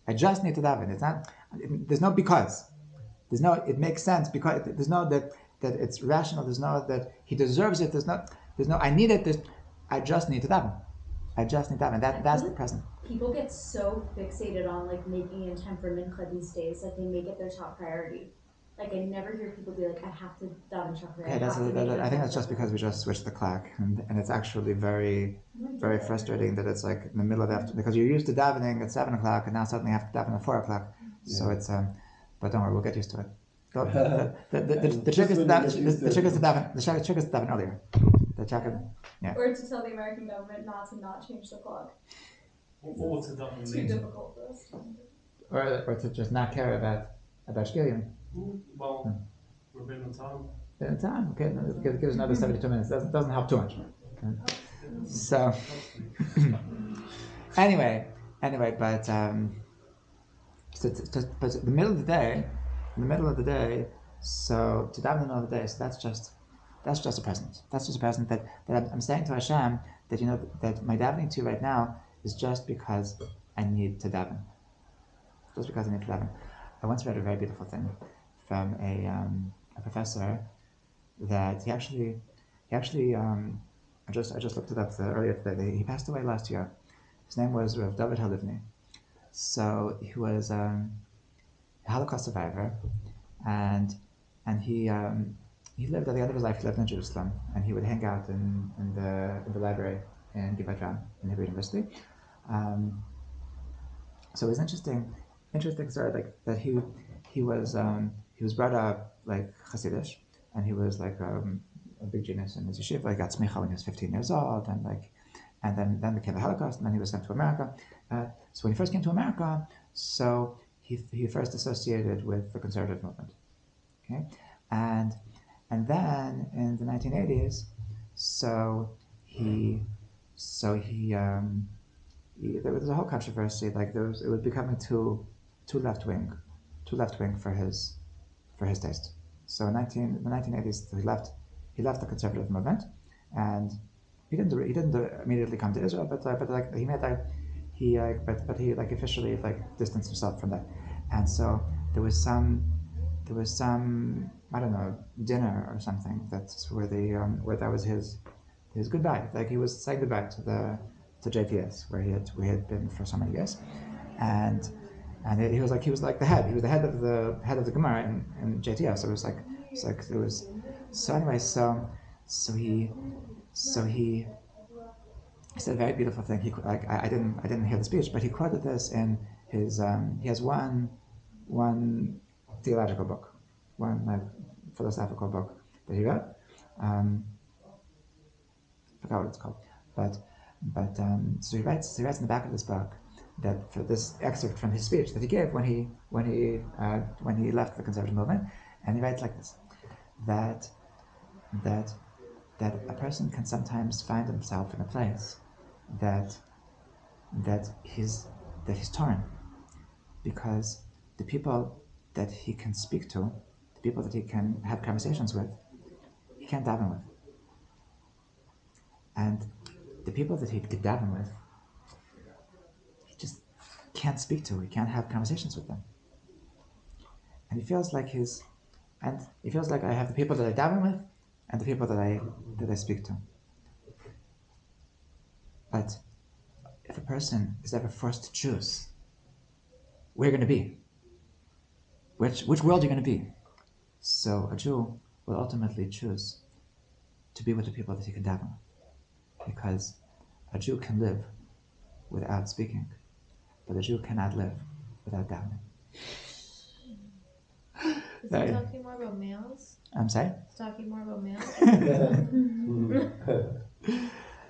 [SPEAKER 1] I just need to daven. There's no because. It makes sense because there's no that it's rational. There's no that he deserves it. There's no I need it. I just need to daven. I just need daven. That's the present.
[SPEAKER 7] People get so fixated on making it in time for mincha these days that they make it their top priority. I never hear people be like, I have to daven shachar.
[SPEAKER 1] I think that's just because we just switched the clock, and it's actually very, very frustrating that it's in the middle of the afternoon, because you're used to davening at 7 o'clock, and now suddenly you have to daven at 4 o'clock. Yeah. So it's but don't worry, we'll get used to it. The trick is to daven earlier.
[SPEAKER 5] Or to tell the American government not change the clock.
[SPEAKER 3] Or to daven
[SPEAKER 5] Too
[SPEAKER 3] later.
[SPEAKER 5] difficult for us.
[SPEAKER 1] Or to just not care about shkillim.
[SPEAKER 3] Well, we're been on time.
[SPEAKER 1] In time, okay. Give us another 72 minutes. Doesn't help too much. Okay. So anyway, but but the middle of the day. So to daven in the middle of the day. So that's just a present. That's just a present that I'm saying to Hashem that that my davening to you right now is just because I need to daven. Just because I need to daven. I once read a very beautiful thing from a professor that he actually I just looked it up earlier today. He passed away last year. His name was Rav David Halivni. So he was a Holocaust survivor, and he lived at the end of his life. He lived in Jerusalem, and he would hang out in the library in Givat Ram in Hebrew University. So it was interesting story that he was brought up Hasidish, and he was a big genius in his yeshiva. He got smicha when he was 15 years old, and then became the Holocaust, and then he was sent to America. So when he first came to America, so he first associated with the conservative movement, okay, and then in the 1980s, there was a whole controversy. It was becoming too left wing for his taste. So in the 1980s, he left the conservative movement, and he didn't immediately come to Israel, but he officially distanced himself from that. And so there was some I don't know, dinner or something where that was his goodbye. He was saying goodbye to JPS, where he had been for so many years, and he was the head. He was the head of the Gemara in JTS. So he said a very beautiful thing. I didn't hear the speech, but he quoted this in his. He has one theological book, one philosophical book that he wrote. I forgot what it's called, but so he writes in the back of this book that for this excerpt from his speech that he gave when he left the conservative movement, and he writes like this: that a person can sometimes find himself in a place that he's torn, because the people that he can speak to, the people that he can have conversations with, he can't daven with, and the people that he could daven with, he just can't speak to, he can't have conversations with them. And he feels like I have the people that I daven with and the people that I speak to. But if a person is ever forced to choose where you're going to be, which world you're going to be, so a Jew will ultimately choose to be with the people that he can daven with. Because a Jew can live without speaking, but a Jew cannot live without davening.
[SPEAKER 5] Is he talking more about males?
[SPEAKER 1] I'm sorry?
[SPEAKER 5] He's talking more about males?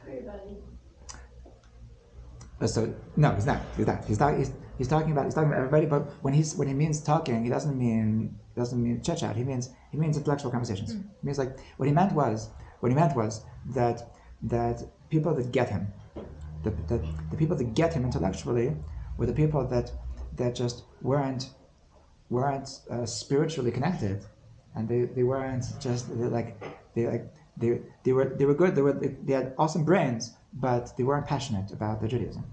[SPEAKER 2] Everybody.
[SPEAKER 1] So no, he's not. He's talking about everybody. But when he means talking, he doesn't mean chit chat. He means intellectual conversations. He means like what he meant was that people that get him, the people that get him intellectually, were the people that just weren't spiritually connected, and they weren't just they were good. They had awesome brains, but they weren't passionate about the Judaism.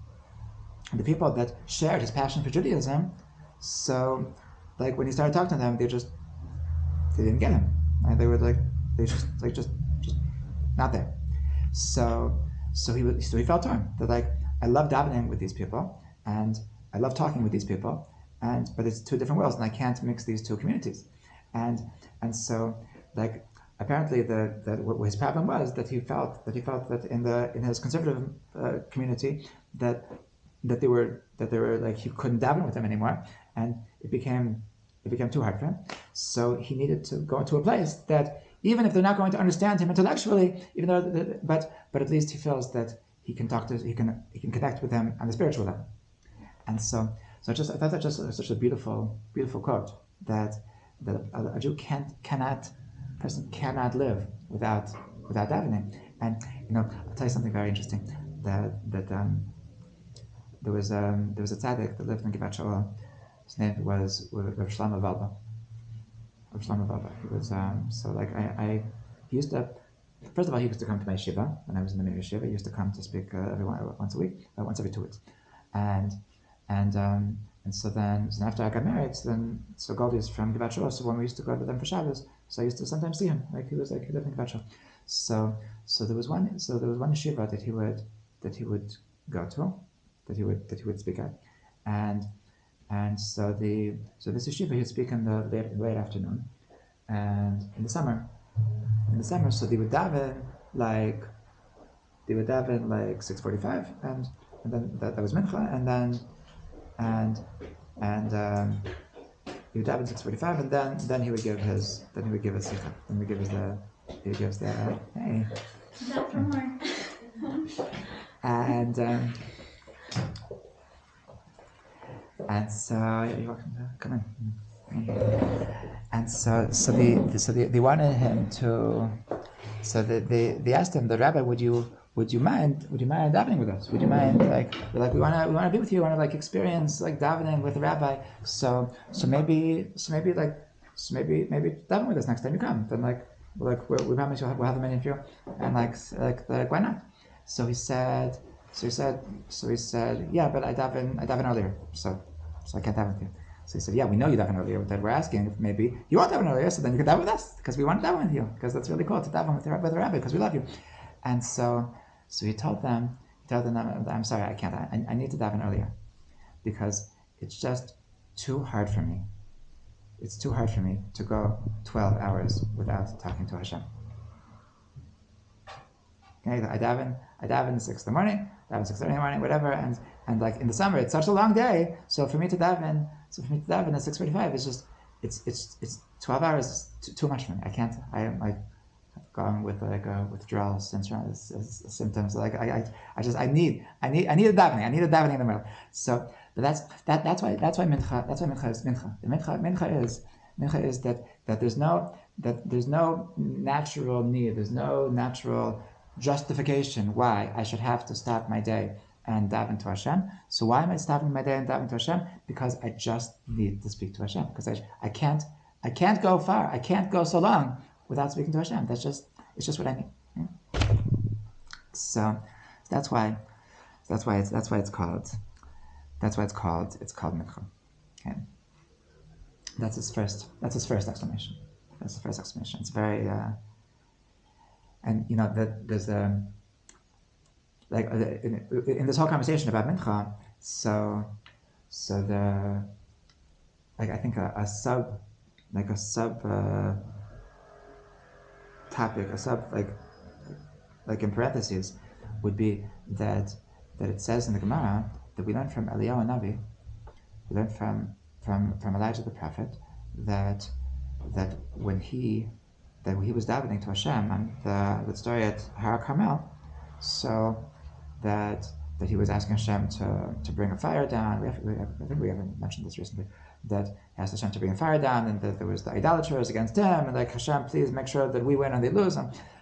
[SPEAKER 1] And the people that shared his passion for Judaism, so like when he started talking to them, they didn't get him. And they were just not there. So he felt torn. That like I love davening with these people, and I love talking with these people, but it's two different worlds, and I can't mix these two communities. And so like apparently what his problem was that he felt that in his conservative community that they were like he couldn't daven with them anymore, and it became too hard for him. So he needed to go into a place that even if they're not going to understand him intellectually, but at least he feels that he can connect with them on the spiritual level. And so I thought that just such a beautiful quote that a Jew cannot live without davening. And I'll tell you something very interesting. That there was a tzaddik that lived in Givat Shaul. His name was Rav Shlomo Valba. He was he used to. First of all, he used to come to my yeshiva when I was in the Mir yeshiva. He used to come to speak once a week, once every 2 weeks, and so after I got married, so Goldie is from Givat Shaul. So when we used to go to them for Shabbos, so I used to sometimes see him. He lived in Givat Shaul. So there was one yeshiva that he would go to, that he would speak at, and so this yeshiva he'd speak in the late afternoon, and in the summer, so they would daven like 6:45, and then that was mincha, and he would daven 6:45, and then he would give his sikha, then he gives the hey.
[SPEAKER 7] Not for more.
[SPEAKER 1] And so you're welcome to come in. And so they wanted him to. So they asked him, the rabbi, would you mind davening with us? Would you mind we want to be with you? We want to experience davening with the rabbi. So maybe daven with us next time you come. Then we promise we'll have a minute for you. And why not? So he said, yeah, but I daven earlier, so I can't daven with you. So he said, yeah, we know you daven earlier, but we're asking if maybe you want daven earlier, so then you can daven with us, because we want to daven with you, because that's really cool to daven with the rabbi, because we love you. And so he told them, I'm sorry, I can't, I need to daven earlier, because it's just too hard for me. It's too hard for me to go 12 hours without talking to Hashem. Okay, I daven at 6 in the morning, daven 6:30 in the morning, whatever, and in the summer it's such a long day. So for me to daven at 6:45 is just it's 12 hours too much for me. I can't. I've gone with a withdrawal symptoms. I need a davening. I need a davening in the middle. So, but that's why mincha is mincha. Mincha is that there's no natural need. There's no natural justification why I should have to stop my day and daven to Hashem. So why am I stopping my day and davening to Hashem? Because I just need to speak to Hashem. Because I can't go far. I can't go so long without speaking to Hashem. It's just what I need. Yeah? So that's why it's called That's why it's called mincha. Okay. That's his first explanation. That's the first explanation. It's very and that there's in this whole conversation about mincha. So the I think a sub topic, a sub in parentheses would be that it says in the Gemara that we learn from Eliyahu Navi, we learn from Elijah the prophet that when he was davening to Hashem on the story at Har Carmel, so that he was asking Hashem to bring a fire down. I think we haven't mentioned this recently. That he asked Hashem to bring a fire down, and that there was the idolaters against him, and Hashem, please make sure that we win and they lose.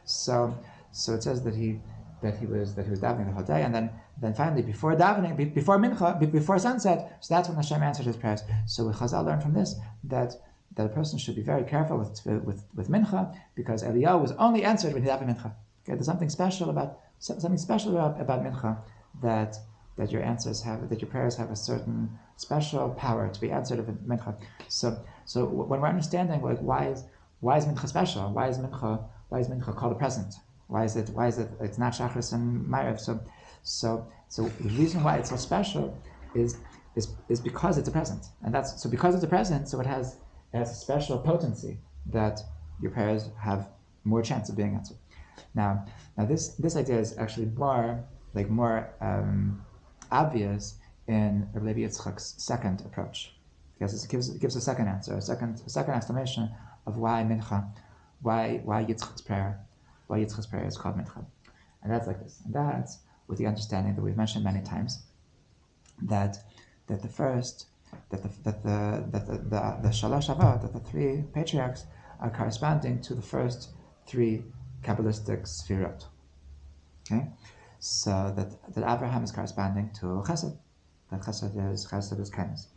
[SPEAKER 1] So it says that he was davening the whole day, and then finally before davening, before mincha, before sunset, so that's when Hashem answered his prayers. So we Chazal learn from this that a person should be very careful with mincha, because Eliyahu was only answered when he davened mincha. Okay, there's something special about mincha that your answers have, that your prayers have a certain special power to be answered in mincha. So when we're understanding why is mincha special? Why is mincha called a present? Why is it? It's not Shachris and Ma'ariv. So the reason why it's so special is because it's a present, and because it's a present. So it has a special potency that your prayers have more chance of being answered. Now this idea is actually more obvious in Rabbi Yitzchak's second approach, because it gives a second answer, a second explanation of why mincha, why Yitzchak's prayer is called mincha, and that's like this. And that's with the understanding that we've mentioned many times that the shalosh avot, that the three patriarchs are corresponding to the first three Kabbalistic sfirot. Okay, so that Avraham is corresponding to Chesed, that Chesed is kindness,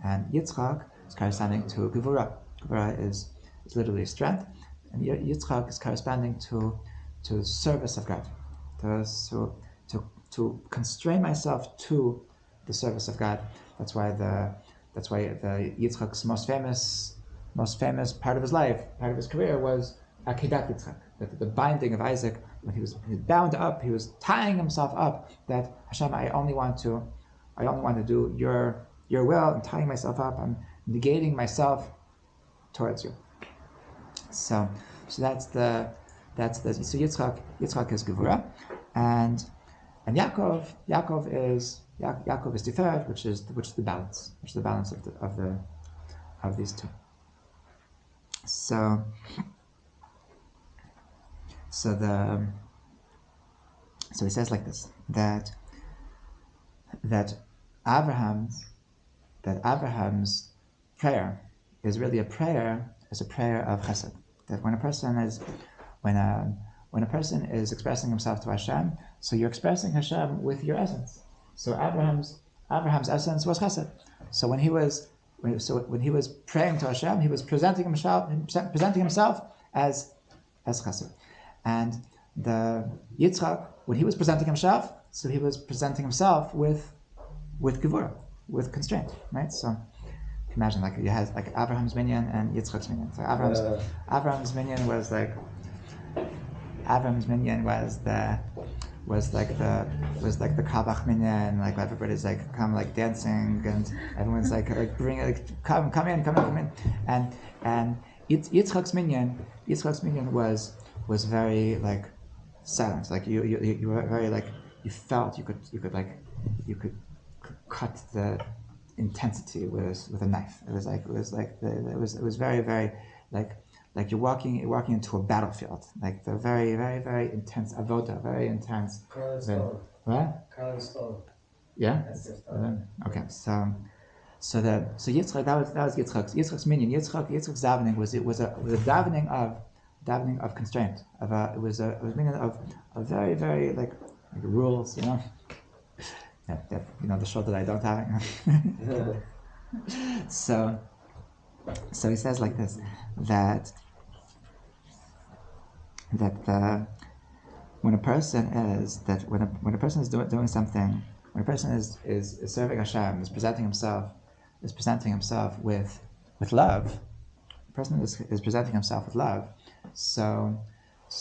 [SPEAKER 1] and Yitzchak is corresponding to Gevurah. Gevurah is literally strength, and Yitzchak is corresponding to service of God, to constrain myself to the service of God. That's why the Yitzchak's most famous part of his life, part of his career, was Akedat Yitzchak, the binding of Isaac. When he was bound up, he was tying himself up. That Hashem, I only want to do your will. I'm tying myself up. I'm negating myself towards you. So that's so Yitzchak is Gevurah, and Yaakov is Tiferet, which is the balance, of these two. So he says like this, that Abraham's prayer is really a prayer of chesed. That when a person is expressing himself to Hashem, so you're expressing Hashem with your essence. So Abraham's essence was chesed. So when he was praying to Hashem, he was presenting himself as chesed. And the Yitzchak, when he was presenting himself, so he was presenting himself with gevurah, with constraint, right? So imagine you had Abraham's minyan and Yitzchak's minyan. So Abraham's minyan was the Kabach minyan, everybody's come dancing, and everyone's bring come in, and Yitzchak's minyan was very silent. You were very you felt you could cut the intensity with a knife. It was very very you're walking into a battlefield. The very very very intense avoda, very intense. What? Yeah. Okay. So Yitzchak, that was Yitzchak's minyan. Yitzchak's davening was a davening of constraint. It was minyan of very very rules. The show that I don't have. So he says like this, that when a person is doing something when a person is serving Hashem, is presenting himself with love. The person is presenting himself with love. So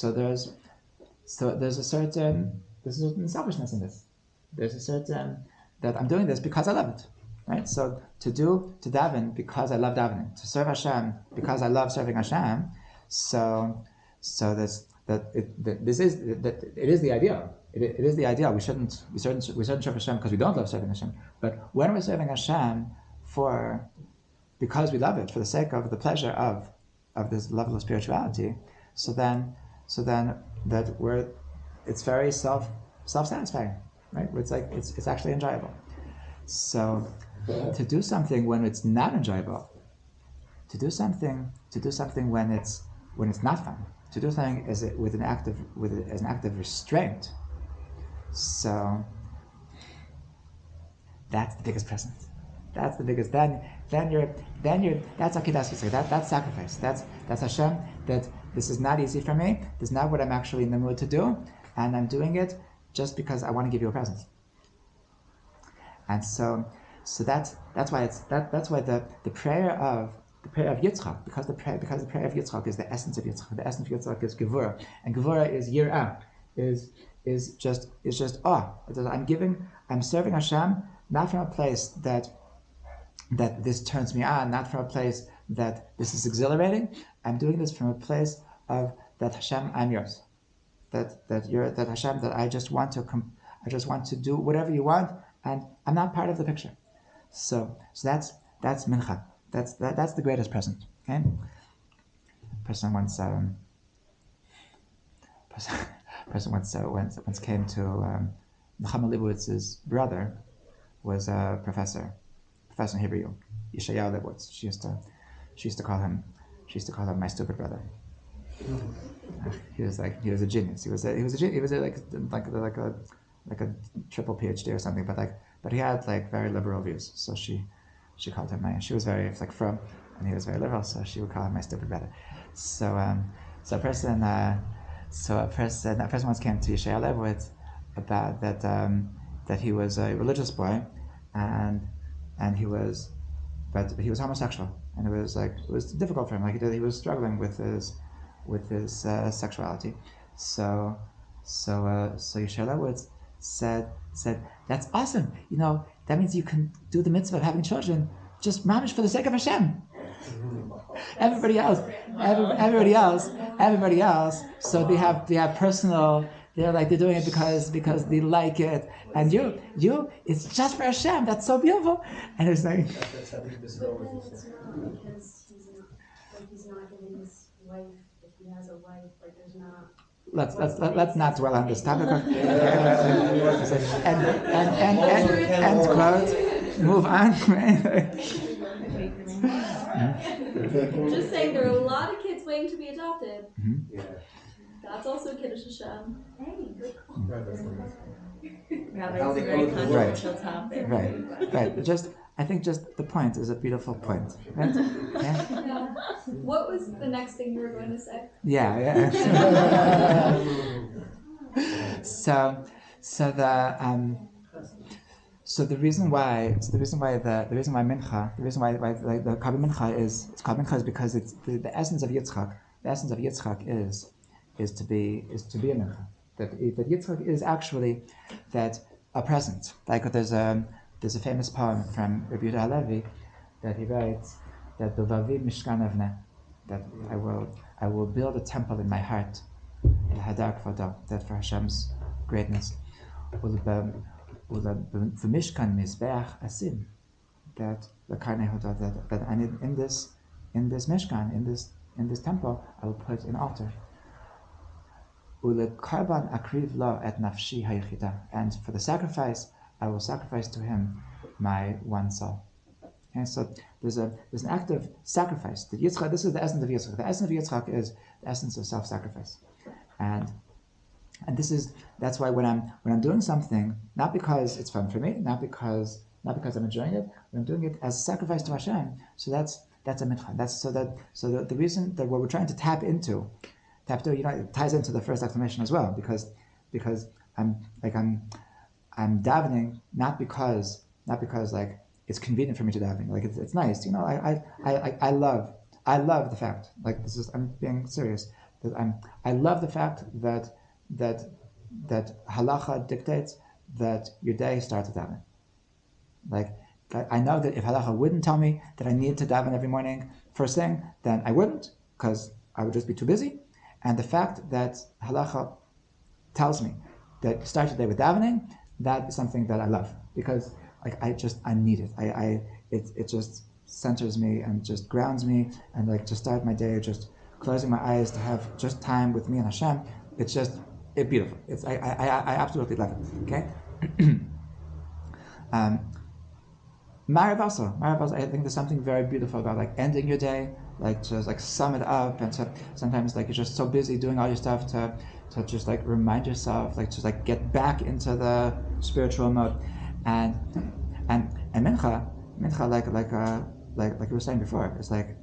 [SPEAKER 1] there's a certain selfishness in this. There's a certain that I'm doing this because I love it, right? So to daven because I love davening, to serve Hashem because I love serving Hashem. So it is the ideal. It is the ideal. We shouldn't serve Hashem because we don't love serving Hashem. But when we're serving Hashem because we love it, for the sake of the pleasure of this level of spirituality, so then it's very self-satisfying, right? It's actually enjoyable. So to do something when it's not enjoyable, to do something when it's not fun, to do something as an act of restraint. So that's the biggest present. That's the biggest. Then you're. That's Akedas Yitzchak. That's sacrifice. That's Hashem. That this is not easy for me. This is not what I'm actually in the mood to do, and I'm doing it just because I want to give you a present. And so that's why the prayer of Yitzchak, because the prayer of Yitzchak is the essence of Yitzchak. The essence of Yitzchak is Gevurah, and Gevurah is Yirah, is just awe. I'm serving Hashem not from a place that this turns me on, not from a place that this is exhilarating. I'm doing this from a place of that Hashem, I'm yours. That Hashem, that I just want to do whatever you want, and I'm not part of the picture. So that's mincha. That's the greatest present. Okay. Person once came to Nechama Leibowitz's brother was a professor in Hebrew, Yeshayahu Leibowitz. She used to call him my stupid brother. He was a genius. He was like a triple PhD or something, but he had very liberal views. So she called him she was very frum, and he was very liberal, so she would call him my stupid brother. So a person once came to Yeshayahu Leibowitz about that he was a religious boy, and he was homosexual, and it was difficult for him. He was struggling with his sexuality. So Yeshayahu Leibowitz said that's awesome. That means you can do the mitzvah of having children just mamish for the sake of Hashem. Everybody else. So they have personal. They're doing it because they like it, and you, it's just for Hashem. That's so beautiful. And it's like.
[SPEAKER 2] But then it's not because he's not giving his wife. If he has a wife, there's not. Let's
[SPEAKER 1] not dwell on this topic. and quote. Move on.
[SPEAKER 5] Just saying, there are a lot of kids waiting to be adopted.
[SPEAKER 1] Mm-hmm.
[SPEAKER 4] Yeah.
[SPEAKER 5] That's also Kiddush Hashem.
[SPEAKER 2] Hey, good call.
[SPEAKER 7] Yeah, that's a very controversial topic.
[SPEAKER 1] Right. I think the point is a beautiful point. Right?
[SPEAKER 5] Yeah. What was the next thing you were going to say?
[SPEAKER 1] Yeah. So the reason why mincha, the reason why the Kabbalah mincha is called mincha is because it's the essence of Yitzchak. The essence of Yitzchak is to be a mincha. That Yitzchak is actually a present. There's a famous poem from Rabbi Yehuda Halevi that he writes that Bilvavi Mishkan Avneh, that I will build a temple in my heart, Hadar Kvodo, that for Hashem's greatness. V'mishkan mizbeach asim, that the karnei hoda, that I need in this mishkan, in this temple, I will put an altar. Ulekarban akriv lo et nafshi hayichida, and for the sacrifice, I will sacrifice to him my one soul. And so there's an act of sacrifice. That Yitzchak, this is the essence of Yitzchak. The essence of Yitzchak is the essence of self-sacrifice, and that's why when I'm doing something, not because it's fun for me, not because I'm enjoying it, but I'm doing it as a sacrifice to Hashem. So that's a mitzvah. So the reason that what we're trying to tap into, it ties into the first explanation as well, because I'm I'm davening not because like it's convenient for me to daven. Like it's nice, you know. I love the fact, like this is, I'm being serious, that I love the fact that halacha dictates that your day starts with davening. Like I know that if halacha wouldn't tell me that I need to daven every morning first thing, then I wouldn't, because I would just be too busy. And the fact that halacha tells me that start your day with davening, that is something that I love, because like I need it. It just centers me and just grounds me, and like to start my day just closing my eyes to have just time with me and Hashem. It's beautiful. I absolutely love it. Okay. Marav also, I think there's something very beautiful about like ending your day, like to like sum it up, and to sometimes like you're just so busy doing all your stuff to just like remind yourself, like just like get back into the spiritual mode, and mincha like we were saying before, it's like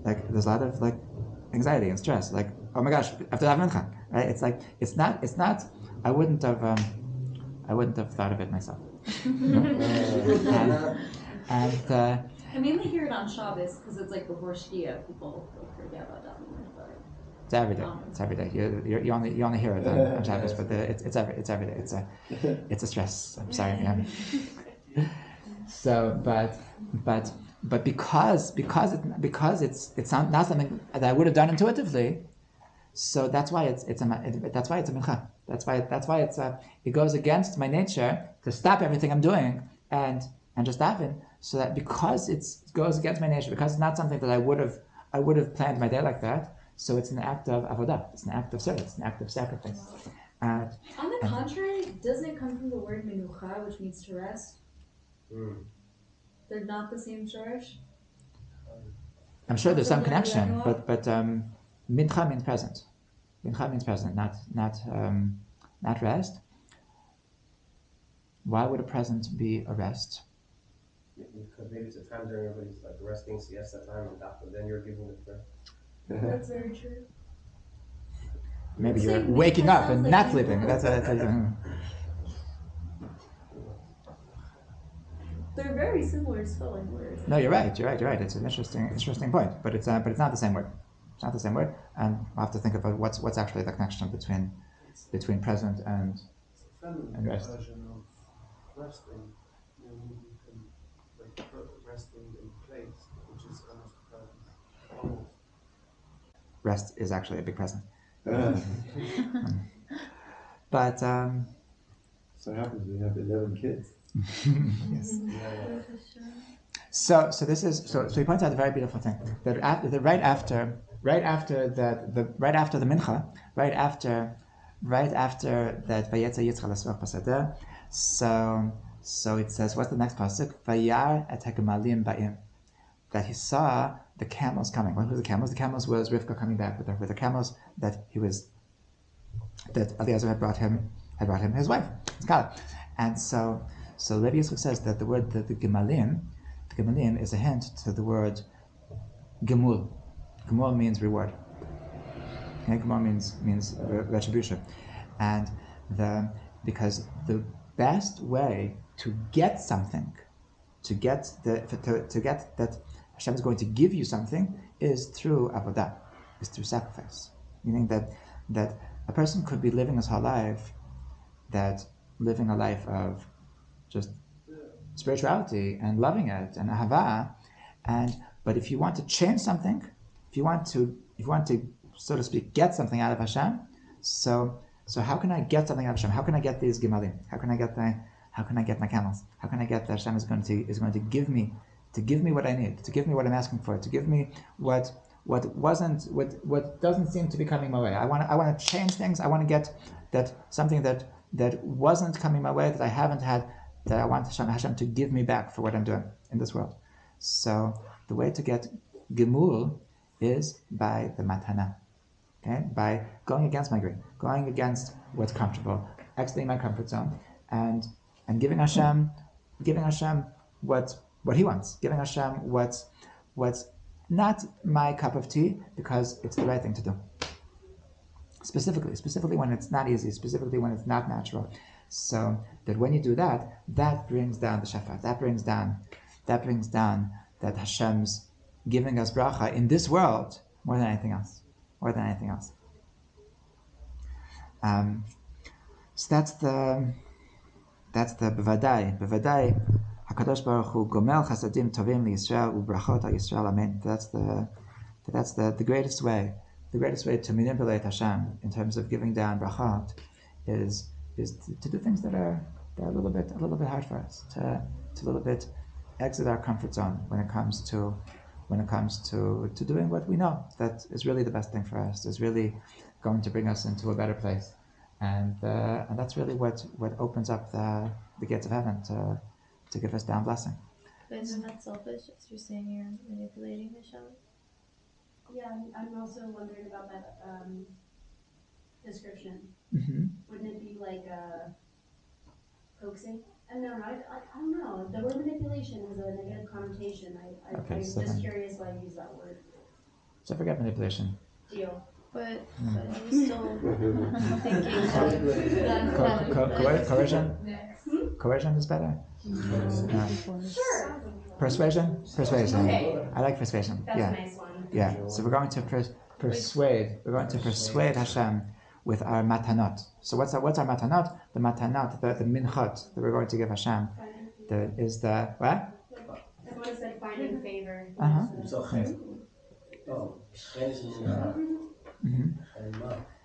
[SPEAKER 1] there's a lot of like anxiety and stress, like oh my gosh, after that mincha, right? It's like it's not. I wouldn't have thought of it myself.
[SPEAKER 7] I mainly hear it on Shabbos because it's like before Shkia, people forget about davening.
[SPEAKER 1] It's every day. It's every day. You only hear it on Shabbos, but it's every day. It's a stress. I'm sorry. Yeah. So, but because it's not something that I would have done intuitively, so that's why it's a mincha. That's why it goes against my nature to stop everything I'm doing and just daven. So that because it goes against my nature, because it's not something that I would have planned my day like that. So it's an act of avodah. It's an act of service. It's an act of sacrifice.
[SPEAKER 7] On the contrary, doesn't it come from the word menucha, which means to rest? They're not the same shorish?
[SPEAKER 1] I'm sure there's some connection, but mincha means present. Mincha means present, not rest. Why would a present be a rest?
[SPEAKER 8] Because maybe it's a time during everybody's like resting, siesta time, and then you're giving the prayer.
[SPEAKER 7] That's very true.
[SPEAKER 1] Maybe you're waking up and not sleeping. That's what
[SPEAKER 7] They're very similar spelling words.
[SPEAKER 1] No, you're right. It's an interesting point, but it's not the same word. It's not the same word, and we'll have to think about what's actually the connection between present and rest.
[SPEAKER 3] Version of resting, you can like put resting in place, which is almost present.
[SPEAKER 1] Rest is actually a big present. But
[SPEAKER 4] so it happens we have 11 kids.
[SPEAKER 1] Yes. So this is so he points out a very beautiful thing, that right after the mincha, right after that vayetza Yitzchak l'svach b'sadeh. So it says, what's the next pasuk? Vayar et hagemalim ba'im. That he saw the camels coming. What were the camels? The camels was Rivka coming back with the camels that Eliezer had brought him his wife, Skala. And so Rabbi Yisrael says that the word the gemalim is a hint to the word gemul. Gemul means reward. Okay, gemul means retribution, and because the best way to get something, to get that Hashem is going to give you something, is through avodah, is through sacrifice. Meaning that a person could be living his whole life, living a life of just spirituality and loving it and ahava, but if you want to change something, if you want to, so to speak, get something out of Hashem, so how can I get something out of Hashem? How can I get these gemalim? How can I get my camels? How can I get that Hashem is going to give me what I need, to give me what I'm asking for, to give me what doesn't seem to be coming my way. I want to change things. I want to get that something that wasn't coming my way, that I haven't had, that I want Hashem to give me back for what I'm doing in this world. So the way to get gemul is by the matana, okay? By going against my greed, going against what's comfortable, exiting my comfort zone, and giving Hashem what He wants, giving Hashem what's not my cup of tea, because it's the right thing to do. Specifically when it's not easy, specifically when it's not natural, So that when you do that, that brings down the shafat. That brings down that Hashem's giving us bracha in this world more than anything else. More than anything else. So that's the bevadai. Bevadai, Hakadosh Baruch Hu gomel chasadim tovim liYisrael ubrachot Yisrael amen. That's the greatest way. The greatest way to manipulate Hashem in terms of giving down brachot is to do things that are a little bit hard for us. To a little bit exit our comfort zone when it comes to doing what we know that is really the best thing for us, is really going to bring us into a better place, and that's really what opens up the gates of heaven to give us down blessing.
[SPEAKER 6] But isn't that selfish? As you're saying, you're manipulating Hashem.
[SPEAKER 2] Yeah, I'm also wondering about that description.
[SPEAKER 1] Mm-hmm.
[SPEAKER 2] Wouldn't it be like coaxing? No, I don't know. The word manipulation has a negative connotation. I'm just curious why you use that word.
[SPEAKER 1] So forget manipulation.
[SPEAKER 2] Deal.
[SPEAKER 6] But I'm still thinking
[SPEAKER 1] Coercion? Coercion is better?
[SPEAKER 2] Sure.
[SPEAKER 1] Persuasion? Persuasion.
[SPEAKER 2] Okay.
[SPEAKER 1] I like persuasion.
[SPEAKER 2] That's
[SPEAKER 1] Yeah.
[SPEAKER 2] a nice one.
[SPEAKER 1] Yeah. So we're going to persuade. We're going to persuade Hashem with our matanot. So what's our matanot? The matanot, the minchot that we're going to give Hashem. Is the what?
[SPEAKER 2] Someone said finding favor.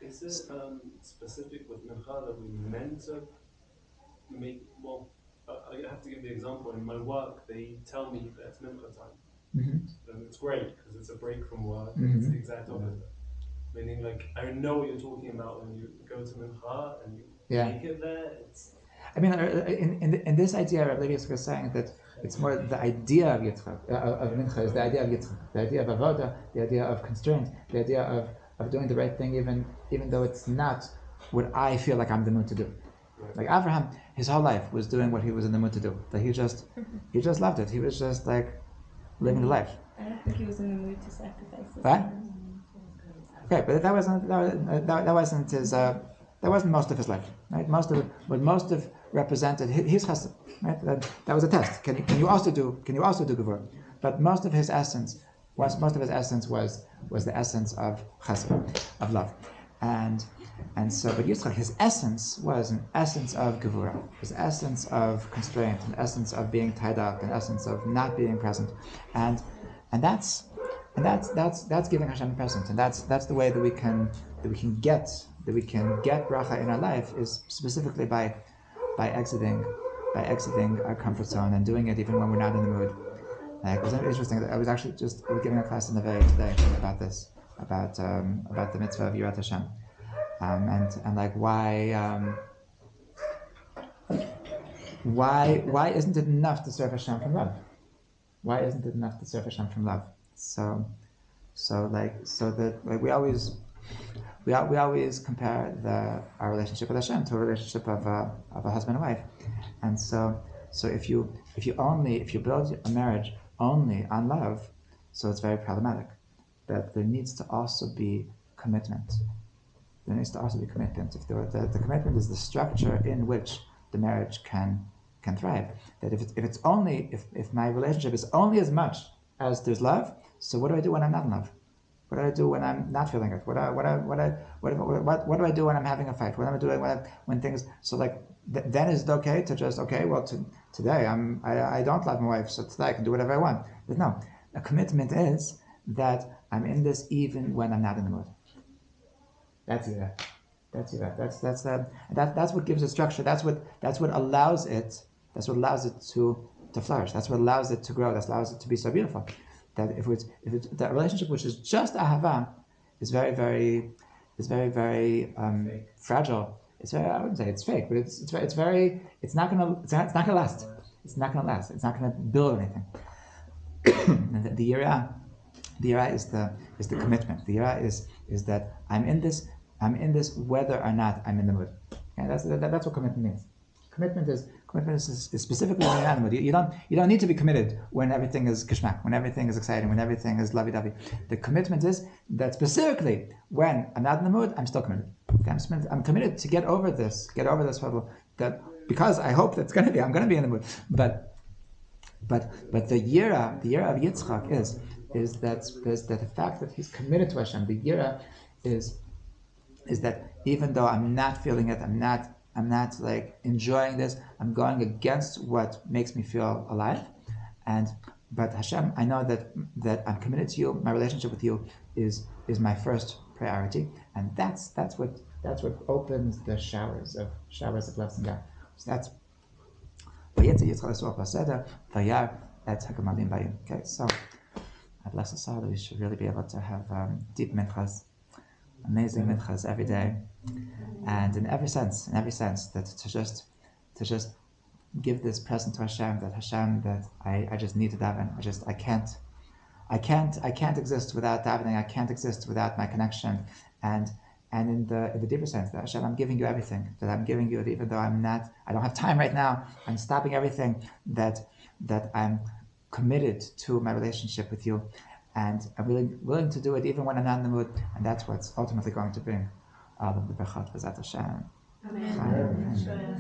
[SPEAKER 3] Is it specific with mincha that we meant to make? Well, I have to give the example. In my work, they tell me that it's mincha time, and it's great because it's a break from work. It's the exact opposite. Meaning, like, I know what you're talking about when you go to mincha and you make it there.
[SPEAKER 1] I mean, in this idea, Rabbi Avraham was saying that it's more the idea of Yitzchak, of mincha, is the idea of Yitzchak, the idea of avoda, the idea of constraint, the idea of doing the right thing, even though it's not what I feel like I'm in the mood to do. Like Avraham, his whole life was doing what he was in the mood to do. That he just loved it. He was just like living the life.
[SPEAKER 6] I don't think he was in the mood to sacrifice his
[SPEAKER 1] What?
[SPEAKER 6] son.
[SPEAKER 1] Okay, but that wasn't his. That wasn't most of his life, right? Most of represented his chesed, right? That was a test. Can you also do gevurah? But most of his essence was the essence of chesed, of love, and so. But Yitzchak, his essence was an essence of gevurah, his essence of constraint, an essence of being tied up, an essence of not being present, and that's giving Hashem a present, and that's the way that we can get bracha in our life, is specifically by exiting our comfort zone and doing it even when we're not in the mood. Like, it was interesting. I was actually just giving a class in the Vei today about this, about the mitzvah of Yirat Hashem, and like why isn't it enough to serve Hashem from love? Why isn't it enough to serve Hashem from love? So we always compare our relationship with Hashem to a relationship of a husband and wife, and so if you build a marriage only on love, so it's very problematic. That there needs to also be commitment. There needs to also be commitment. If the commitment is the structure in which the marriage can thrive. That if my relationship is only as much as there's love, so what do I do when I'm not in love? What do I do when I'm not feeling it? What do I do when I'm having a fight? What am I doing when things? So like then is it okay to just today I don't love my wife, so today I can do whatever I want. But no, a commitment is that I'm in this even when I'm not in the mood. That's it. That's what gives it structure. That's what allows it. That's what allows it to flourish. That's what allows it to grow. That allows it to be so beautiful. That if it's that relationship which is just ahava is very fragile. I wouldn't say it's fake, but it's not gonna last. It's not gonna last. It's not gonna build anything. And the yirah is the commitment. The yirah is that I'm in this whether or not I'm in the mood. Okay, that's what commitment means. Commitment is specifically when you're not in the mood. You don't need to be committed when everything is kishmak, when everything is exciting, when everything is lovey-dovey. The commitment is that specifically when I'm not in the mood, I'm still committed. Okay, I'm committed to get over this hurdle. That because I hope that's I'm going to be in the mood. But the yira of Yitzchak is that the fact that he's committed to Hashem. The yira is that even though I'm not feeling it, I'm not like enjoying this, I'm going against what makes me feel alive. But Hashem, I know that I'm committed to you. My relationship with you is my first priority, and that's what opens the showers of blessing God. So that's okay. So I bless us all that we should really be able to have deep minchas, amazing minchas every day, and in every sense that to just give this present to Hashem, that I just need to daven. I can't exist without davening. I can't exist without my connection, and in the deeper sense that Hashem, I'm giving you everything. That I'm giving you, even though I don't have time right now. I'm stopping everything. That I'm committed to my relationship with you, and I'm willing to do it even when I'm not in the mood. And that's what's ultimately going to bring all of the berachot. B'ezrat Hashem.
[SPEAKER 2] Amen.
[SPEAKER 1] Amen.